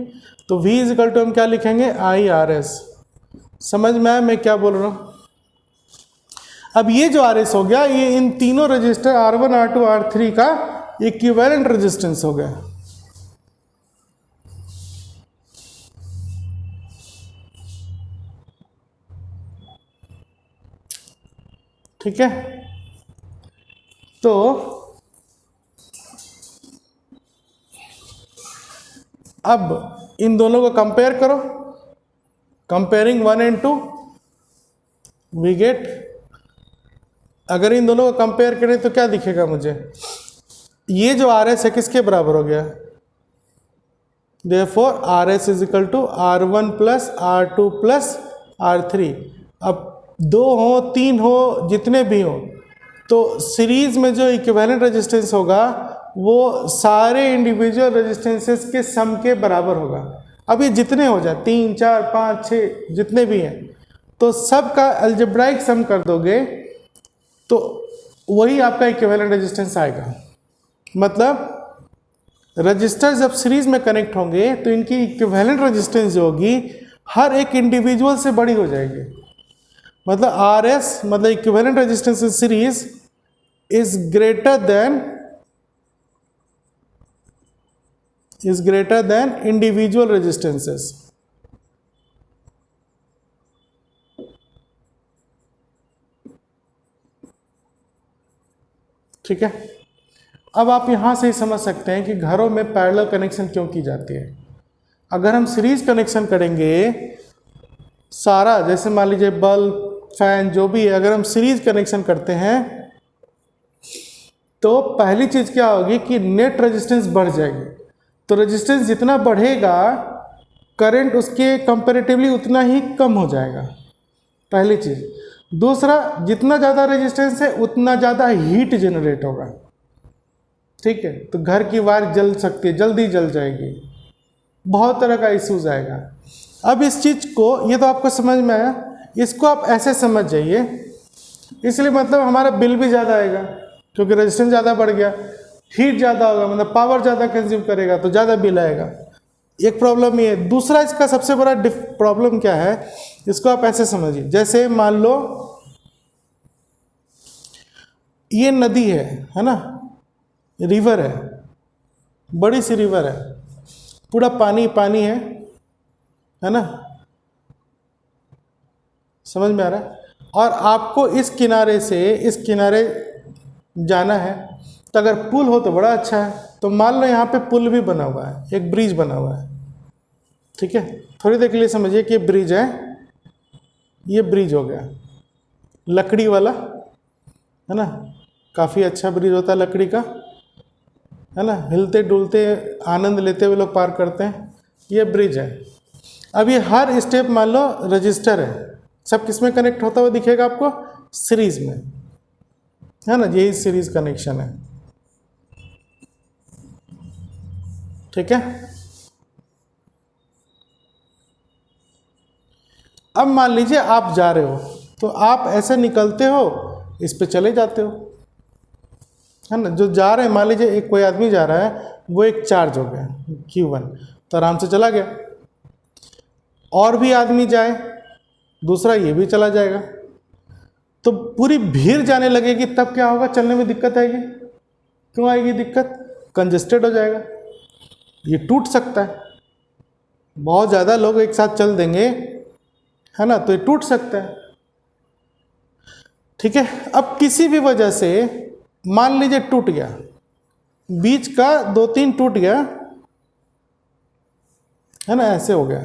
Speaker 1: तो V इज इक्वल टू हम क्या लिखेंगे IRS। समझ में आया मैं क्या बोल रहा हूँ? अब ये जो RS हो गया ये इन तीनों रजिस्टर R1 R2 R3 का इक्विवेलेंट रेजिस्टेंस हो गया। ठीक है, तो अब इन दोनों को कंपेयर करो, कंपेयरिंग 1 and 2 वी गेट, अगर इन दोनों को कंपेयर करें तो क्या दिखेगा मुझे? ये जो RS है किसके बराबर हो गया? Therefore RS is equal to R1 plus R2 plus R3। अब 2 हो 3 हो जितने भी हो, तो सीरीज में जो इक्विवेलेंट रेजिस्टेंस होगा वो सारे इंडिविजुअल रेजिस्टेंसेस के सम के बराबर होगा। अब ये जितने हो जाए 3 4 5 6 जितने भी हैं, तो सब का अलजेब्राइक सम कर दोगे तो वही आपका इक्विवेलेंट रेजिस्टेंस आएगा। मतलब रजिस्टर जब सीरीज में कनेक्ट होंगे तो इनकी इक्विवेलेंट रेजिस्टेंस जो होगी हर एक इंडिविजुअल से बड़ी हो जाएगी। मतलब RS मतलब equivalent resistance in series is greater than individual resistances. ठीक है, अब आप यहां से ही समझ सकते हैं कि घरों में पैरेलल कनेक्शन क्यों की जाती है। अगर हम सीरीज कनेक्शन करेंगे सारा, जैसे मान लीजिए बल्ब फैन जो भी है, अगर हम सीरीज कनेक्शन करते हैं तो पहली चीज क्या होगी कि नेट रेजिस्टेंस बढ़ जाएगी। तो रेजिस्टेंस जितना बढ़ेगा करंट उसके कंपैरेटिवली उतना ही कम हो जाएगा, पहली चीज। दूसरा, जितना ज़्यादा रेजिस्टेंस है उतना ज़्यादा हीट जनरेट होगा। ठीक है, तो घर की वायर जल सकती है, जल्दी जल जाएगी, बहुत तरह का इश्यूज आएगा। अब इस चीज़ को, ये तो आपको समझ में आया, इसको आप ऐसे समझ जाइए। इसलिए मतलब हमारा बिल भी ज़्यादा आएगा क्योंकि रेजिस्टेंस ज़्यादा बढ़ गया, हीट ज़्यादा होगा मतलब पावर ज़्यादा कंज्यूम करेगा तो ज़्यादा बिल आएगा। एक प्रॉब्लम ये। दूसरा इसका सबसे बड़ा प्रॉब्लम क्या है, इसको आप ऐसे समझिए, जैसे मान लो ये नदी है ना, रिवर है, बड़ी सी रिवर है, पूरा पानी पानी है ना, समझ में आ रहा है। और आपको इस किनारे से इस किनारे जाना है, तो अगर पुल हो तो बड़ा अच्छा है। तो मान लो यहाँ पे पुल भी बना हुआ है, एक ब्रिज बना हुआ है, ठीक है। थोड़ी देर के लिए समझिए कि ये ब्रिज है, ये ब्रिज हो गया लकड़ी वाला, है ना, काफ़ी अच्छा ब्रिज होता है लकड़ी का, है ना, हिलते डुलते आनंद लेते हुए लोग पार करते हैं, ये ब्रिज है। अब ये हर स्टेप मान लो रजिस्टर है, सब किस में कनेक्ट होता हुआ दिखेगा आपको? सीरीज में, है ना, यही सीरीज कनेक्शन है, ठीक है। अब मान लीजिए आप जा रहे हो, तो आप ऐसे निकलते हो, इस पे चले जाते हो, है ना। जो जा रहे हैं, मान लीजिए एक कोई आदमी जा रहा है, वो एक चार्ज हो गया Q1, तो आराम से चला गया। और भी आदमी जाए, दूसरा ये भी चला जाएगा, तो पूरी भीड़ जाने लगेगी, तब क्या होगा? चलने में दिक्कत आएगी। क्यों आएगी दिक्कत? कंजेस्टेड हो जाएगा, ये टूट सकता है। बहुत ज़्यादा लोग एक साथ चल देंगे, है ना, तो ये टूट सकता है, ठीक है। अब किसी भी वजह से मान लीजिए टूट गया, बीच का 2-3 टूट गया, है ना, ऐसे हो गया।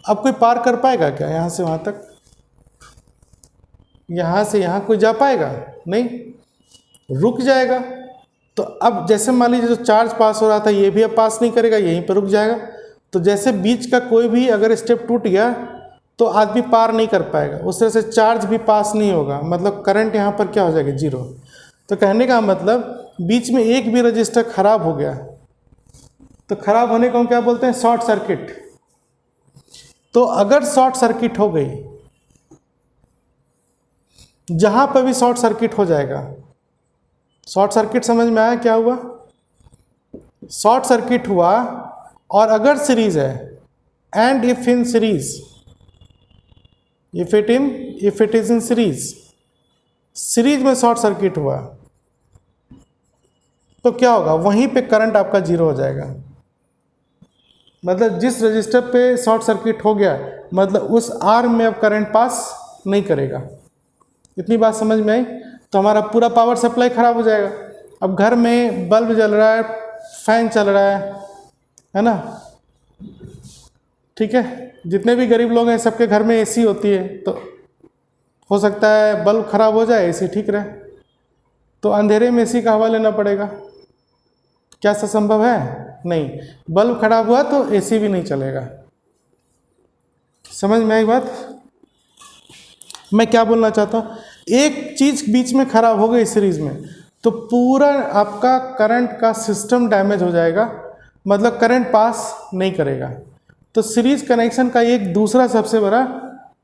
Speaker 1: अब कोई पार कर पाएगा क्या यहाँ से वहाँ तक? यहाँ से यहाँ कोई जा पाएगा? नहीं, रुक जाएगा। तो अब जैसे मान लीजिए जो चार्ज पास हो रहा था, ये भी अब पास नहीं करेगा, यहीं पर रुक जाएगा। तो जैसे बीच का कोई भी अगर स्टेप टूट गया तो आदमी पार नहीं कर पाएगा, उस तरह से चार्ज भी पास नहीं होगा, मतलब करंट यहाँ पर क्या हो जाएगा? जीरो। तो कहने का मतलब बीच में एक भी रजिस्टर खराब हो गया, तो खराब होने को हम क्या बोलते हैं? Short circuit. तो अगर शॉर्ट सर्किट हो गई, जहां पर भी शॉर्ट सर्किट हो जाएगा, शॉर्ट सर्किट समझ में आया क्या हुआ? शॉर्ट सर्किट हुआ, और अगर सीरीज है, and if in series, if it is in series में शॉर्ट सर्किट हुआ, तो क्या होगा? वहीं पे करंट आपका जीरो हो जाएगा। मतलब जिस रजिस्टर पे शॉर्ट सर्किट हो गया, मतलब उस आर्म में अब करंट पास नहीं करेगा। इतनी बात समझ में आई? तो हमारा पूरा पावर सप्लाई खराब हो जाएगा। अब घर में बल्ब जल रहा है, फैन चल रहा है ना, ठीक है। जितने भी गरीब लोग हैं सबके घर में एसी होती है, तो हो सकता है बल्ब खराब हो जाए, एसी ठीक रहे, तो अंधेरे में एसी का हवा लेना पड़ेगा। क्या ऐसा संभव है? नहीं। बल्ब खराब हुआ तो एसी भी नहीं चलेगा। समझ में आई बात? मैं क्या बोलना चाहता हूँ, एक चीज बीच में खराब हो गई सीरीज में, तो पूरा आपका करंट का सिस्टम डैमेज हो जाएगा, मतलब करंट पास नहीं करेगा। तो सीरीज कनेक्शन का एक दूसरा सबसे बड़ा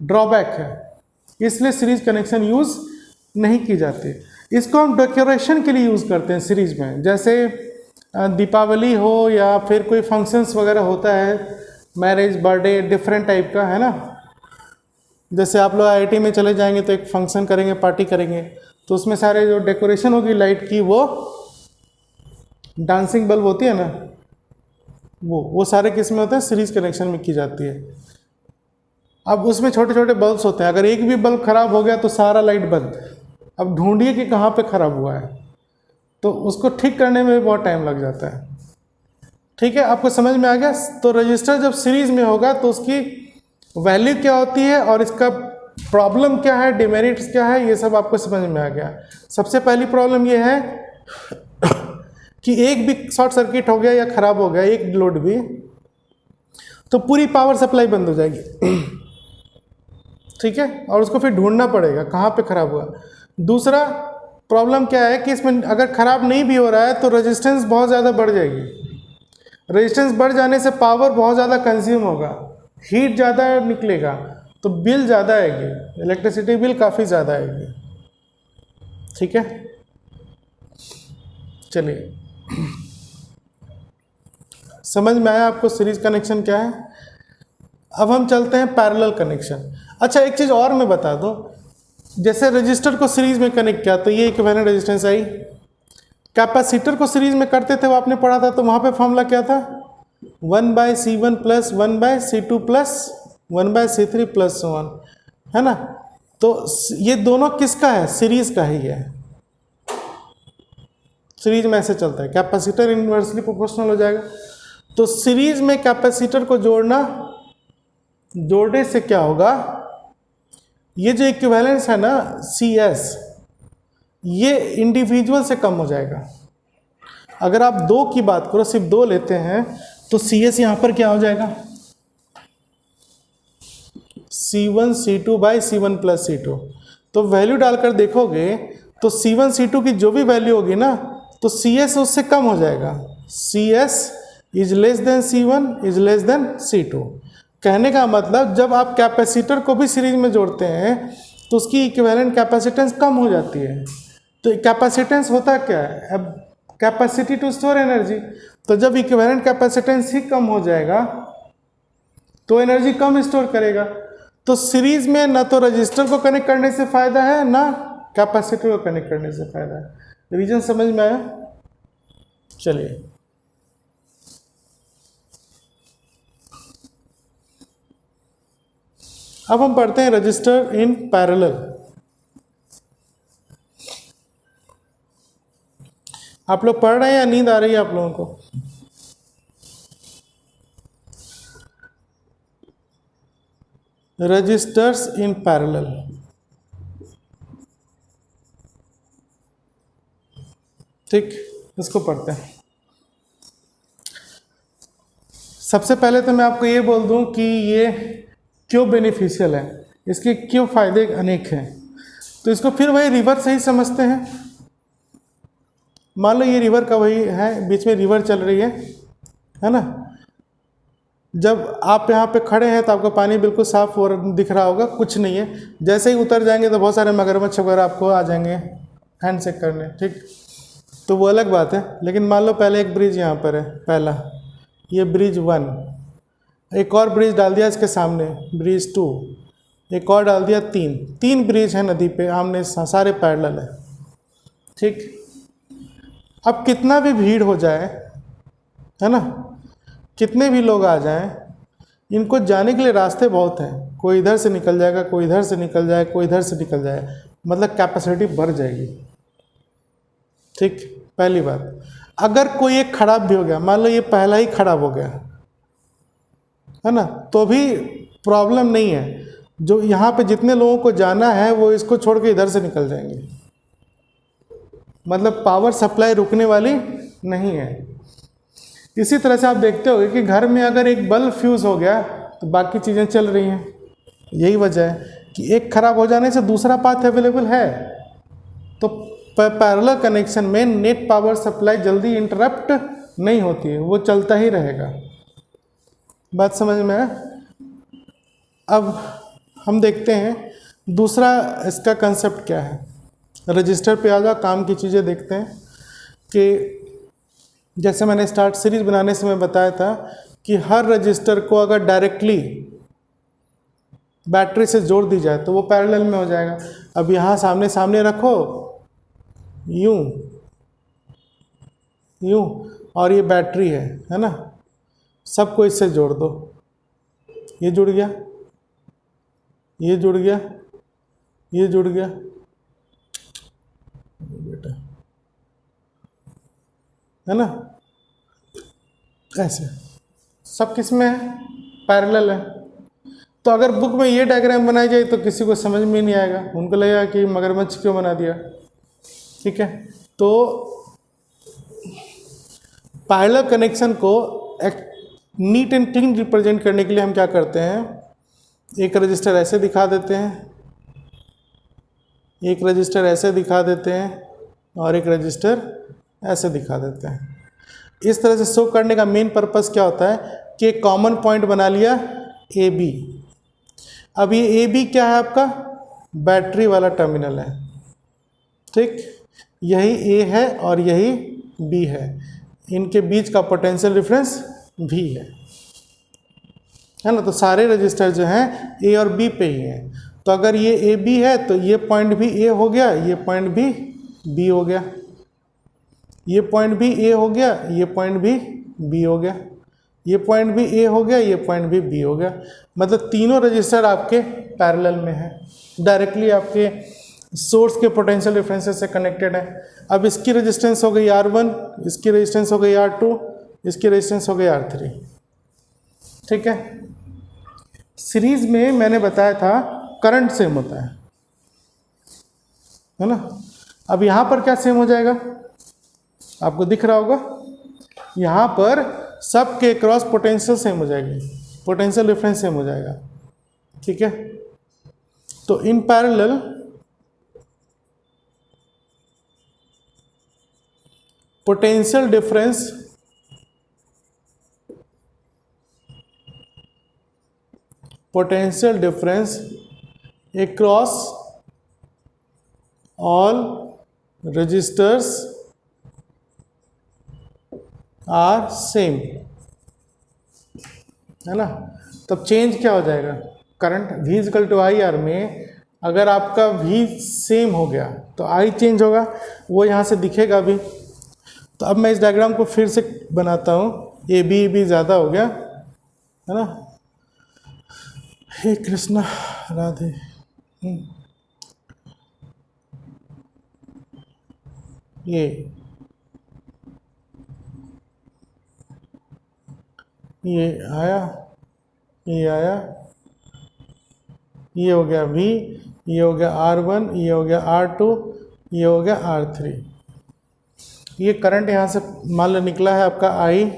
Speaker 1: ड्रॉबैक है, इसलिए सीरीज कनेक्शन यूज नहीं की जाती। इसको हम डेकोरेशन के लिए यूज करते हैं सीरीज में, जैसे दीपावली हो या फिर कोई फंक्शंस वगैरह होता है, मैरिज, बर्थडे, डिफरेंट टाइप का, है ना। जैसे आप लोग IIT में चले जाएंगे तो एक फंक्शन करेंगे, पार्टी करेंगे, तो उसमें सारे जो डेकोरेशन होगी लाइट की, वो डांसिंग बल्ब होती है ना, वो सारे किस में होते हैं? सीरीज कनेक्शन में की जाती है। अब उसमें छोटे छोटे बल्ब्स होते हैं, अगर एक भी बल्ब खराब हो गया तो सारा लाइट बंद। अब ढूंढिए कि कहाँ पे खराब हुआ है, तो उसको ठीक करने में भी बहुत टाइम लग जाता है, ठीक है। आपको समझ में आ गया? तो रजिस्टर जब सीरीज में होगा तो उसकी वैल्यू क्या होती है और इसका प्रॉब्लम क्या है, डिमेरिट्स क्या है, ये सब आपको समझ में आ गया। सबसे पहली प्रॉब्लम ये है कि एक भी शॉर्ट सर्किट हो गया या खराब हो गया, एक लोड भी, तो पूरी पावर सप्लाई बंद हो जाएगी, ठीक है, और उसको फिर ढूंढना पड़ेगा कहाँ पे खराब हुआ। दूसरा प्रॉब्लम क्या है कि इसमें अगर खराब नहीं भी हो रहा है तो रेजिस्टेंस बहुत ज़्यादा बढ़ जाएगी। रेजिस्टेंस बढ़ जाने से पावर बहुत ज़्यादा कंज्यूम होगा, हीट ज़्यादा निकलेगा, तो बिल ज़्यादा आएगी, इलेक्ट्रिसिटी बिल काफ़ी ज़्यादा आएगी, ठीक है। चलिए, समझ में आया आपको सीरीज कनेक्शन क्या है? अब हम चलते हैं पैरेलल कनेक्शन। अच्छा, एक चीज़ और मैं बता दूं, जैसे रजिस्टर को सीरीज में कनेक्ट किया तो ये इक्विवेलेंट रेजिस्टेंस आई। कैपेसिटर को सीरीज में करते थे, वो आपने पढ़ा था, तो वहाँ पे फॉर्मूला क्या था? 1/C1 plus 1/C2 plus 1/C3 plus 1, है ना। तो ये दोनों किसका है? सीरीज का ही है। सीरीज में ऐसे चलता है, कैपेसिटर इन्वर्सली प्रोपोर्शनल हो जाएगा। तो सीरीज में कैपेसिटर को जोड़ने से क्या होगा, ये जो इक्विवेलेंस है ना CS, ये इंडिविजुअल से कम हो जाएगा। अगर आप 2 की बात करो, सिर्फ 2 लेते हैं, तो CS यहां पर क्या हो जाएगा, C1 C2 by C1 plus C2। तो वैल्यू डालकर देखोगे तो C1 C2 की जो भी वैल्यू होगी ना, तो CS उससे कम हो जाएगा। CS is less than C1 is less than C2। कहने का मतलब जब आप कैपेसिटर को भी सीरीज में जोड़ते हैं तो उसकी इक्विवेलेंट कैपेसिटेंस कम हो जाती है। तो कैपेसिटेंस होता क्या है, अब कैपेसिटी टू स्टोर एनर्जी। तो जब इक्विवेलेंट कैपेसिटेंस ही कम हो जाएगा तो एनर्जी कम स्टोर करेगा। तो सीरीज में ना तो रजिस्टर को कनेक्ट करने से फायदा है, ना कैपेसिटर को कनेक्ट करने से फायदा है। रीजन समझ में आया? चलिए अब हम पढ़ते हैं रजिस्टर इन पैरेलल। आप लोग पढ़ रहे हैं या नींद आ रही है आप लोगों को? रजिस्टर्स इन पैरेलल, ठीक, इसको पढ़ते हैं। सबसे पहले तो मैं आपको ये बोल दूं कि ये क्यों बेनिफिशियल है, इसके क्यों फायदे अनेक हैं। तो इसको फिर वही रिवर से ही समझते हैं। मान लो ये रिवर का वही है, बीच में रिवर चल रही है ना। जब आप यहाँ पे खड़े हैं तो आपको पानी बिल्कुल साफ हो दिख रहा होगा, कुछ नहीं है। जैसे ही उतर जाएंगे तो बहुत सारे मगरमच्छ वगैरह आपको आ जाएंगे हैंड शेक करने, ठीक, तो वो अलग बात है। लेकिन मान लो पहले एक ब्रिज यहाँ पर है, पहला ये ब्रिज 1, एक और ब्रिज डाल दिया इसके सामने, ब्रिज 2, एक और डाल दिया, 3 ब्रिज है नदी पे, आमने सारे पैरेलल है, ठीक। अब कितना भी भीड़ हो जाए, है ना, कितने भी लोग आ जाएं, इनको जाने के लिए रास्ते बहुत हैं। कोई इधर से निकल जाएगा, कोई इधर से निकल जाए, कोई इधर से निकल जाए, मतलब कैपेसिटी बढ़ जाएगी, ठीक। पहली बात, अगर कोई एक खराब भी हो गया, मान लो ये पहला ही खराब हो गया, है ना, तो भी प्रॉब्लम नहीं है। जो यहाँ पे जितने लोगों को जाना है वो इसको छोड़ के इधर से निकल जाएंगे, मतलब पावर सप्लाई रुकने वाली नहीं है। इसी तरह से आप देखते होंगे कि घर में अगर एक बल्ब फ्यूज़ हो गया तो बाकी चीज़ें चल रही हैं। यही वजह है कि एक खराब हो जाने से दूसरा पाथ अवेलेबल है। तो पैरेलल कनेक्शन में नेट पावर सप्लाई जल्दी इंटरप्ट नहीं होती है, वो चलता ही रहेगा। बात समझ में आया? अब हम देखते हैं दूसरा इसका कंसेप्ट क्या है। रजिस्टर पे आ जाओ, काम की चीज़ें देखते हैं कि जैसे मैंने स्टार्ट सीरीज बनाने से मैं बताया था कि हर रजिस्टर को अगर डायरेक्टली बैटरी से जोड़ दी जाए तो वो पैरेलल में हो जाएगा। अब यहाँ सामने सामने रखो, यूं यूं, और ये बैटरी है ना, सबको इससे जोड़ दो, ये जुड़ गया, ये जुड़ गया, ये जुड़ गया, बेटा, है ना, ऐसे सब किस में है, पैरेलल है। तो अगर बुक में ये डायग्राम बनाई जाए तो किसी को समझ में नहीं आएगा, उनको लगेगा कि मगरमच्छ क्यों बना दिया, ठीक है। तो पैरेलल कनेक्शन को एक नीट एंड क्लीन रिप्रेजेंट करने के लिए हम क्या करते हैं, एक रजिस्टर ऐसे दिखा देते हैं, एक रजिस्टर ऐसे दिखा देते हैं, और एक रजिस्टर ऐसे दिखा देते हैं। इस तरह से शो करने का मेन पर्पस क्या होता है कि एक कॉमन पॉइंट बना लिया ए बी। अब ये ए बी क्या है, आपका बैटरी वाला टर्मिनल है, ठीक। यही ए है और यही बी है, इनके बीच का पोटेंशियल डिफरेंस भी है ना। तो सारे रजिस्टर जो हैं ए और बी पे ही हैं। तो अगर ये ए बी है तो ये पॉइंट भी ए हो गया, ये पॉइंट भी बी हो गया, ये पॉइंट भी ए हो गया, ये पॉइंट भी बी हो गया, ये पॉइंट भी ए हो गया, ये पॉइंट भी बी हो गया। मतलब तीनों रजिस्टर आपके पैरेलल में है, डायरेक्टली आपके सोर्स के पोटेंशियल डिफरेंसेस से कनेक्टेड है। अब इसकी रेजिस्टेंस हो गई R1, इसकी रेजिस्टेंस हो गई R2, इसकी रेजिस्टेंस हो गई R3। ठीक है, सीरीज में मैंने बताया था करंट सेम होता है ना। अब यहाँ पर क्या सेम हो जाएगा, आपको दिख रहा होगा, यहाँ पर सबके क्रॉस पोटेंशियल सेम हो जाएगी, पोटेंशियल डिफरेंस सेम हो जाएगा। ठीक है, तो in parallel potential difference across all registers are same, है ना। तब चेंज क्या हो जाएगा, current V equal to I R में अगर आपका V सेम हो गया तो I चेंज होगा, वो यहाँ से दिखेगा भी। तो अब मैं इस डायग्राम को फिर से बनाता हूँ, ए बी ज़्यादा हो गया है ना। हे कृष्णा राधे। ये आया, ये आया, ये हो गया V, ये हो गया R1, ये हो गया R2, ये हो गया R3। ये करंट यहाँ से मान लो निकला है आपका I,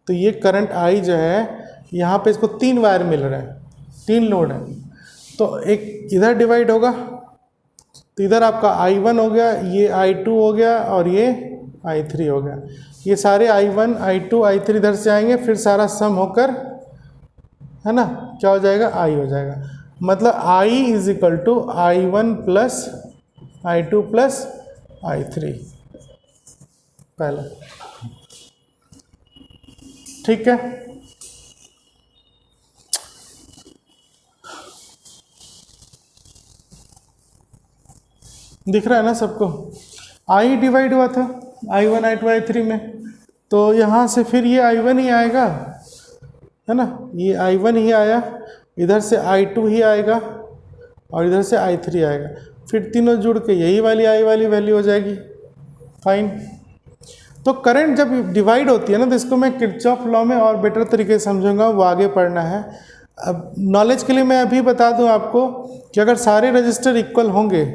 Speaker 1: तो ये करंट I जो है यहाँ पे इसको 3 वायर मिल रहे हैं, 3 लोड है, तो एक इधर डिवाइड होगा, तो इधर आपका I1 हो गया, ये I2 हो गया और ये I3 हो गया। ये सारे I1 I2 I3 इधर से आएंगे, फिर सारा सम होकर है ना क्या हो जाएगा, I हो जाएगा। मतलब I is equal to I1 plus I2 plus I3 पहला। ठीक है, दिख रहा है ना सबको। I डिवाइड हुआ था I1 I2 I3 में, तो यहाँ से फिर ये I1 ही आएगा है ना, ये I1 ही आया, इधर से I2 ही आएगा और इधर से I3 आएगा, फिर तीनों जुड़ के यही वाली I वाली वैल्यू हो जाएगी। फाइन। तो करंट जब डिवाइड होती है ना, तो इसको मैं किरचॉफ लॉ में और बेटर तरीके से समझूंगा, वो आगे पढ़ना है। अब नॉलेज के लिए मैं अभी बता दूं आपको कि अगर सारे रजिस्टर इक्वल होंगे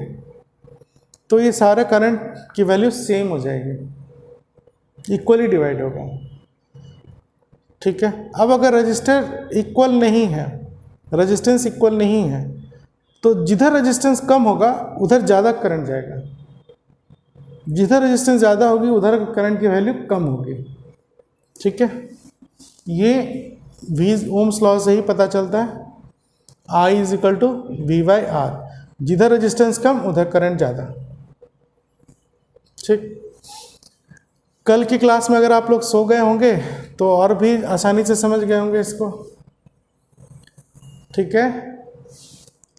Speaker 1: तो ये सारे करंट की वैल्यू सेम हो जाएगी, इक्वली डिवाइड होगा। ठीक है, अब अगर रजिस्टर इक्वल नहीं है, रेजिस्टेंस इक्वल नहीं है, तो जिधर रेजिस्टेंस कम होगा उधर ज़्यादा करंट जाएगा, जिधर रेजिस्टेंस ज़्यादा होगी उधर करंट की वैल्यू कम होगी। ठीक है, ये ओम्स लॉ से ही पता चलता है, I is equal to V by R, जिधर रेजिस्टेंस कम उधर करंट ज़्यादा। ठीक, कल की क्लास में अगर आप लोग सो गए होंगे तो और भी आसानी से समझ गए होंगे इसको। ठीक है,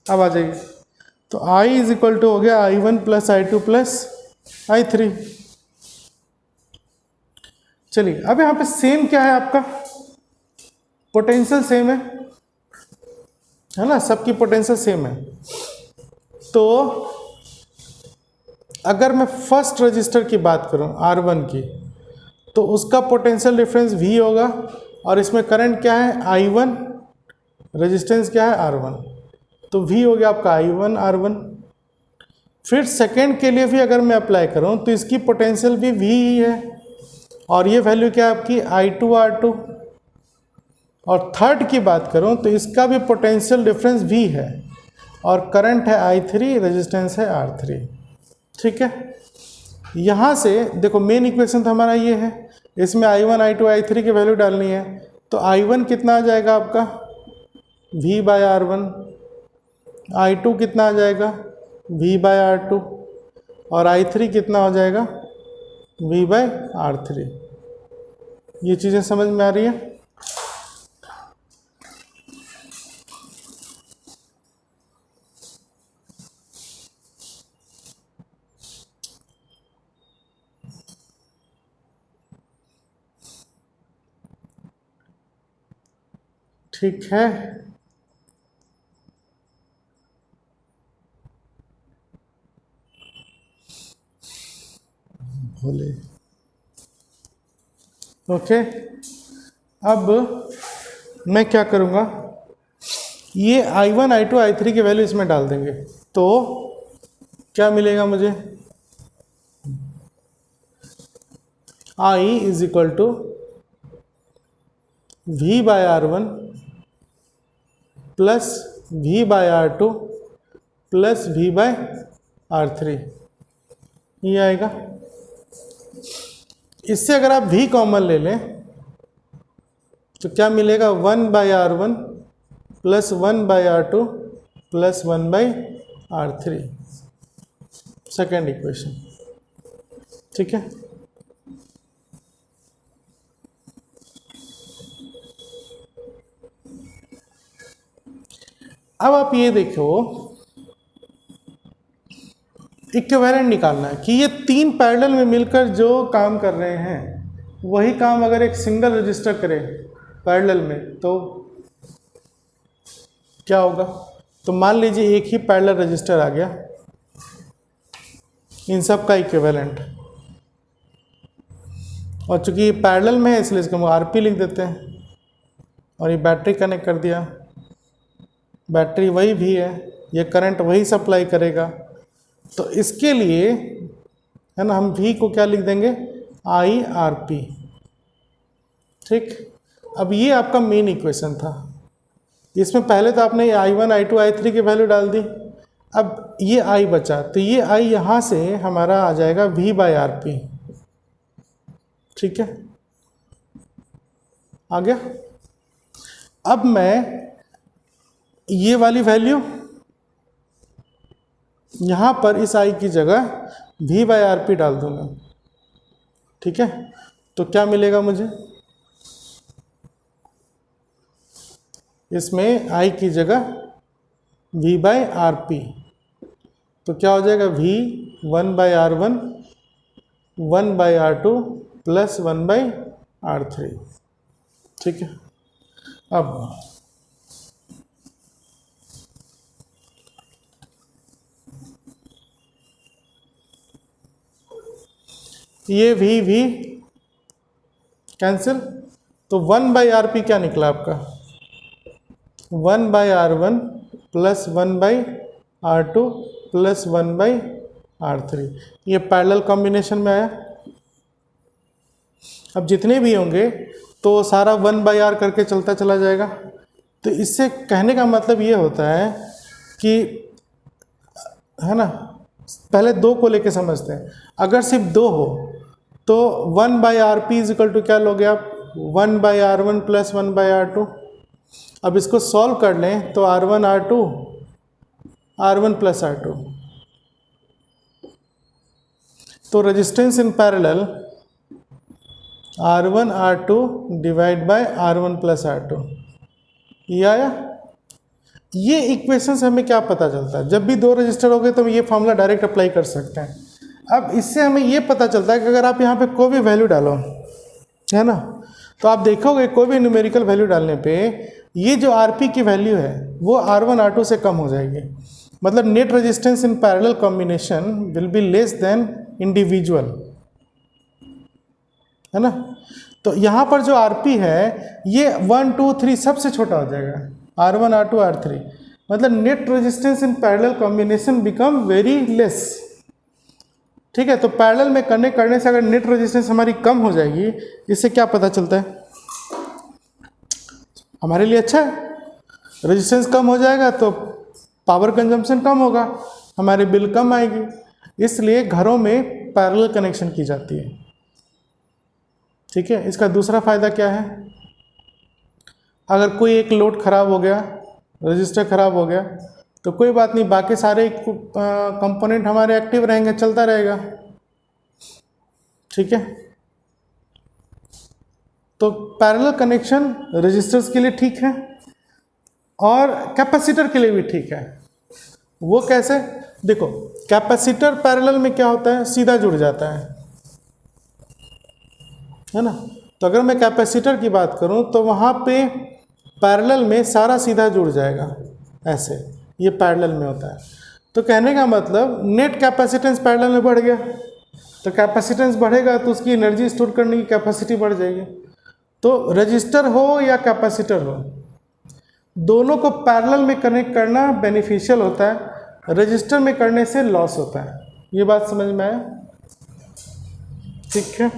Speaker 1: अब आ जाइए, तो I इज इक्वल टू हो गया I1 plus I2 plus I3। चलिए, अब यहाँ पे सेम क्या है आपका, पोटेंशियल सेम है ना, सबकी पोटेंशियल सेम है। तो अगर मैं फर्स्ट रजिस्टर की बात करूं R1 की, तो उसका पोटेंशियल डिफरेंस V होगा और इसमें करंट क्या है I1, रेजिस्टेंस क्या है R1, तो V हो गया आपका I1 R1। फिर सेकेंड के लिए भी अगर मैं अप्लाई करूं तो इसकी पोटेंशियल भी V ही है और ये वैल्यू क्या है आपकी I2 R2। और थर्ड की बात करूं तो इसका भी पोटेंशियल डिफरेंस V है और करंट है I3, रेजिस्टेंस है R3। ठीक है, यहाँ से देखो मेन इक्वेशन तो हमारा ये है, इसमें I1 I2 I3 की वैल्यू डालनी है, तो I1 कितना आ जाएगा आपका V बाय R1, I2 कितना आ जाएगा V बाय R2 और I3 कितना हो जाएगा V बाय R3। ये चीज़ें समझ में आ रही है। ठीक है, ओके, अब मैं क्या करूँगा, ये I1 I2 I3 की वैल्यू इसमें डाल देंगे, तो क्या मिलेगा मुझे, I is equal to V by R1 plus V by R2 plus V by R3, ये आएगा। इससे अगर आप V कॉमन ले लें तो क्या मिलेगा, 1 by R1 plus 1 by R2 plus 1 by R3, second equation. ठीक है, अब आप ये देखो, इक्विवेलेंट निकालना है कि ये तीन पैरेलल में मिलकर जो काम कर रहे हैं वही काम अगर एक सिंगल रजिस्टर करे पैरेलल में तो क्या होगा। तो मान लीजिए एक ही पैरेलल रजिस्टर आ गया, इन सब का इक्विवेलेंट, और चूंकि ये पैरेलल में है इसलिए इसको हम आरपी लिख देते हैं, और ये बैटरी कनेक्ट कर दिया, बैटरी वही भी है, ये करंट वही सप्लाई करेगा, तो इसके लिए है ना हम V को क्या लिख देंगे, आई आर पी। ठीक, अब ये आपका मेन इक्वेशन था, इसमें पहले तो आपने I1 I2 I3 की वैल्यू डाल दी, अब ये I बचा, तो ये I यहाँ से हमारा आ जाएगा V बाय आर पी। ठीक है, आ गया। अब मैं ये वाली वैल्यू यहाँ पर इस I की जगह V बाय आर पी डाल दूंगा। ठीक है, तो क्या मिलेगा मुझे, इसमें I की जगह V बाय आर पी, तो क्या हो जाएगा, V 1 by R1 1 by R2 plus 1 by R3। ठीक है, अब ये V कैंसिल, तो 1 बाई आर पी क्या निकला आपका, 1 by R1 plus 1 by R2 plus 1 by R3, ये पैरेलल कॉम्बिनेशन में आया। अब जितने भी होंगे तो सारा 1 बाई आर करके चलता चला जाएगा। तो इससे कहने का मतलब ये होता है कि, है ना, पहले दो को लेके समझते हैं। अगर सिर्फ दो हो तो 1 by R P is equal to क्या लोगे आप, 1 by R1 plus 1 by R2। अब इसको सॉल्व कर लें तो R1 R2 R1 plus R2, तो resistance in parallel R1 R2 divide by R1 plus R2, ये आया। ये इक्वेशन से हमें क्या पता चलता है, जब भी दो रजिस्टर हो गए तो हम ये फॉर्मूला डायरेक्ट अप्लाई कर सकते हैं। अब इससे हमें ये पता चलता है कि अगर आप यहाँ पे कोई भी वैल्यू डालो, है ना, तो आप देखोगे कोई भी न्यूमेरिकल वैल्यू डालने पे ये जो आरपी की वैल्यू है वो R1 R2 से कम हो जाएगी। मतलब net resistance in parallel combination will be less than individual, है ना। तो यहाँ पर जो आरपी है ये 1 2 3 सबसे छोटा हो जाएगा, R1 R2 R3, मतलब net resistance in parallel combination become very less. ठीक है, तो पैरेलल में कनेक्ट करने से अगर नेट रेजिस्टेंस हमारी कम हो जाएगी, इससे क्या पता चलता है, हमारे लिए अच्छा है। रेजिस्टेंस कम हो जाएगा तो पावर कंजम्पशन कम होगा, हमारे बिल कम आएगी, इसलिए घरों में पैरेलल कनेक्शन की जाती है। ठीक है, इसका दूसरा फायदा क्या है, अगर कोई एक लोड खराब हो गया, रजिस्टर खराब हो गया, तो कोई बात नहीं, बाकी सारे कंपोनेंट हमारे एक्टिव रहेंगे, चलता रहेगा। ठीक है, तो पैरेलल कनेक्शन रजिस्टर्स के लिए ठीक है और कैपेसिटर के लिए भी ठीक है। वो कैसे, देखो कैपेसिटर पैरेलल में क्या होता है, सीधा जुड़ जाता है ना। तो अगर मैं कैपेसिटर की बात करूं तो वहां पे पैरेलल में सारा सीधा जुड़ जाएगा, ऐसे ये पैरेलल में होता है। तो कहने का मतलब नेट कैपेसिटेंस पैरेलल में बढ़ गया, तो कैपेसिटेंस बढ़ेगा तो उसकी एनर्जी स्टोर करने की कैपेसिटी बढ़ जाएगी। तो रजिस्टर हो या कैपेसिटर हो, दोनों को पैरेलल में कनेक्ट करना बेनिफिशियल होता है, रजिस्टर में करने से लॉस होता है। ये बात समझ में आया? ठीक है।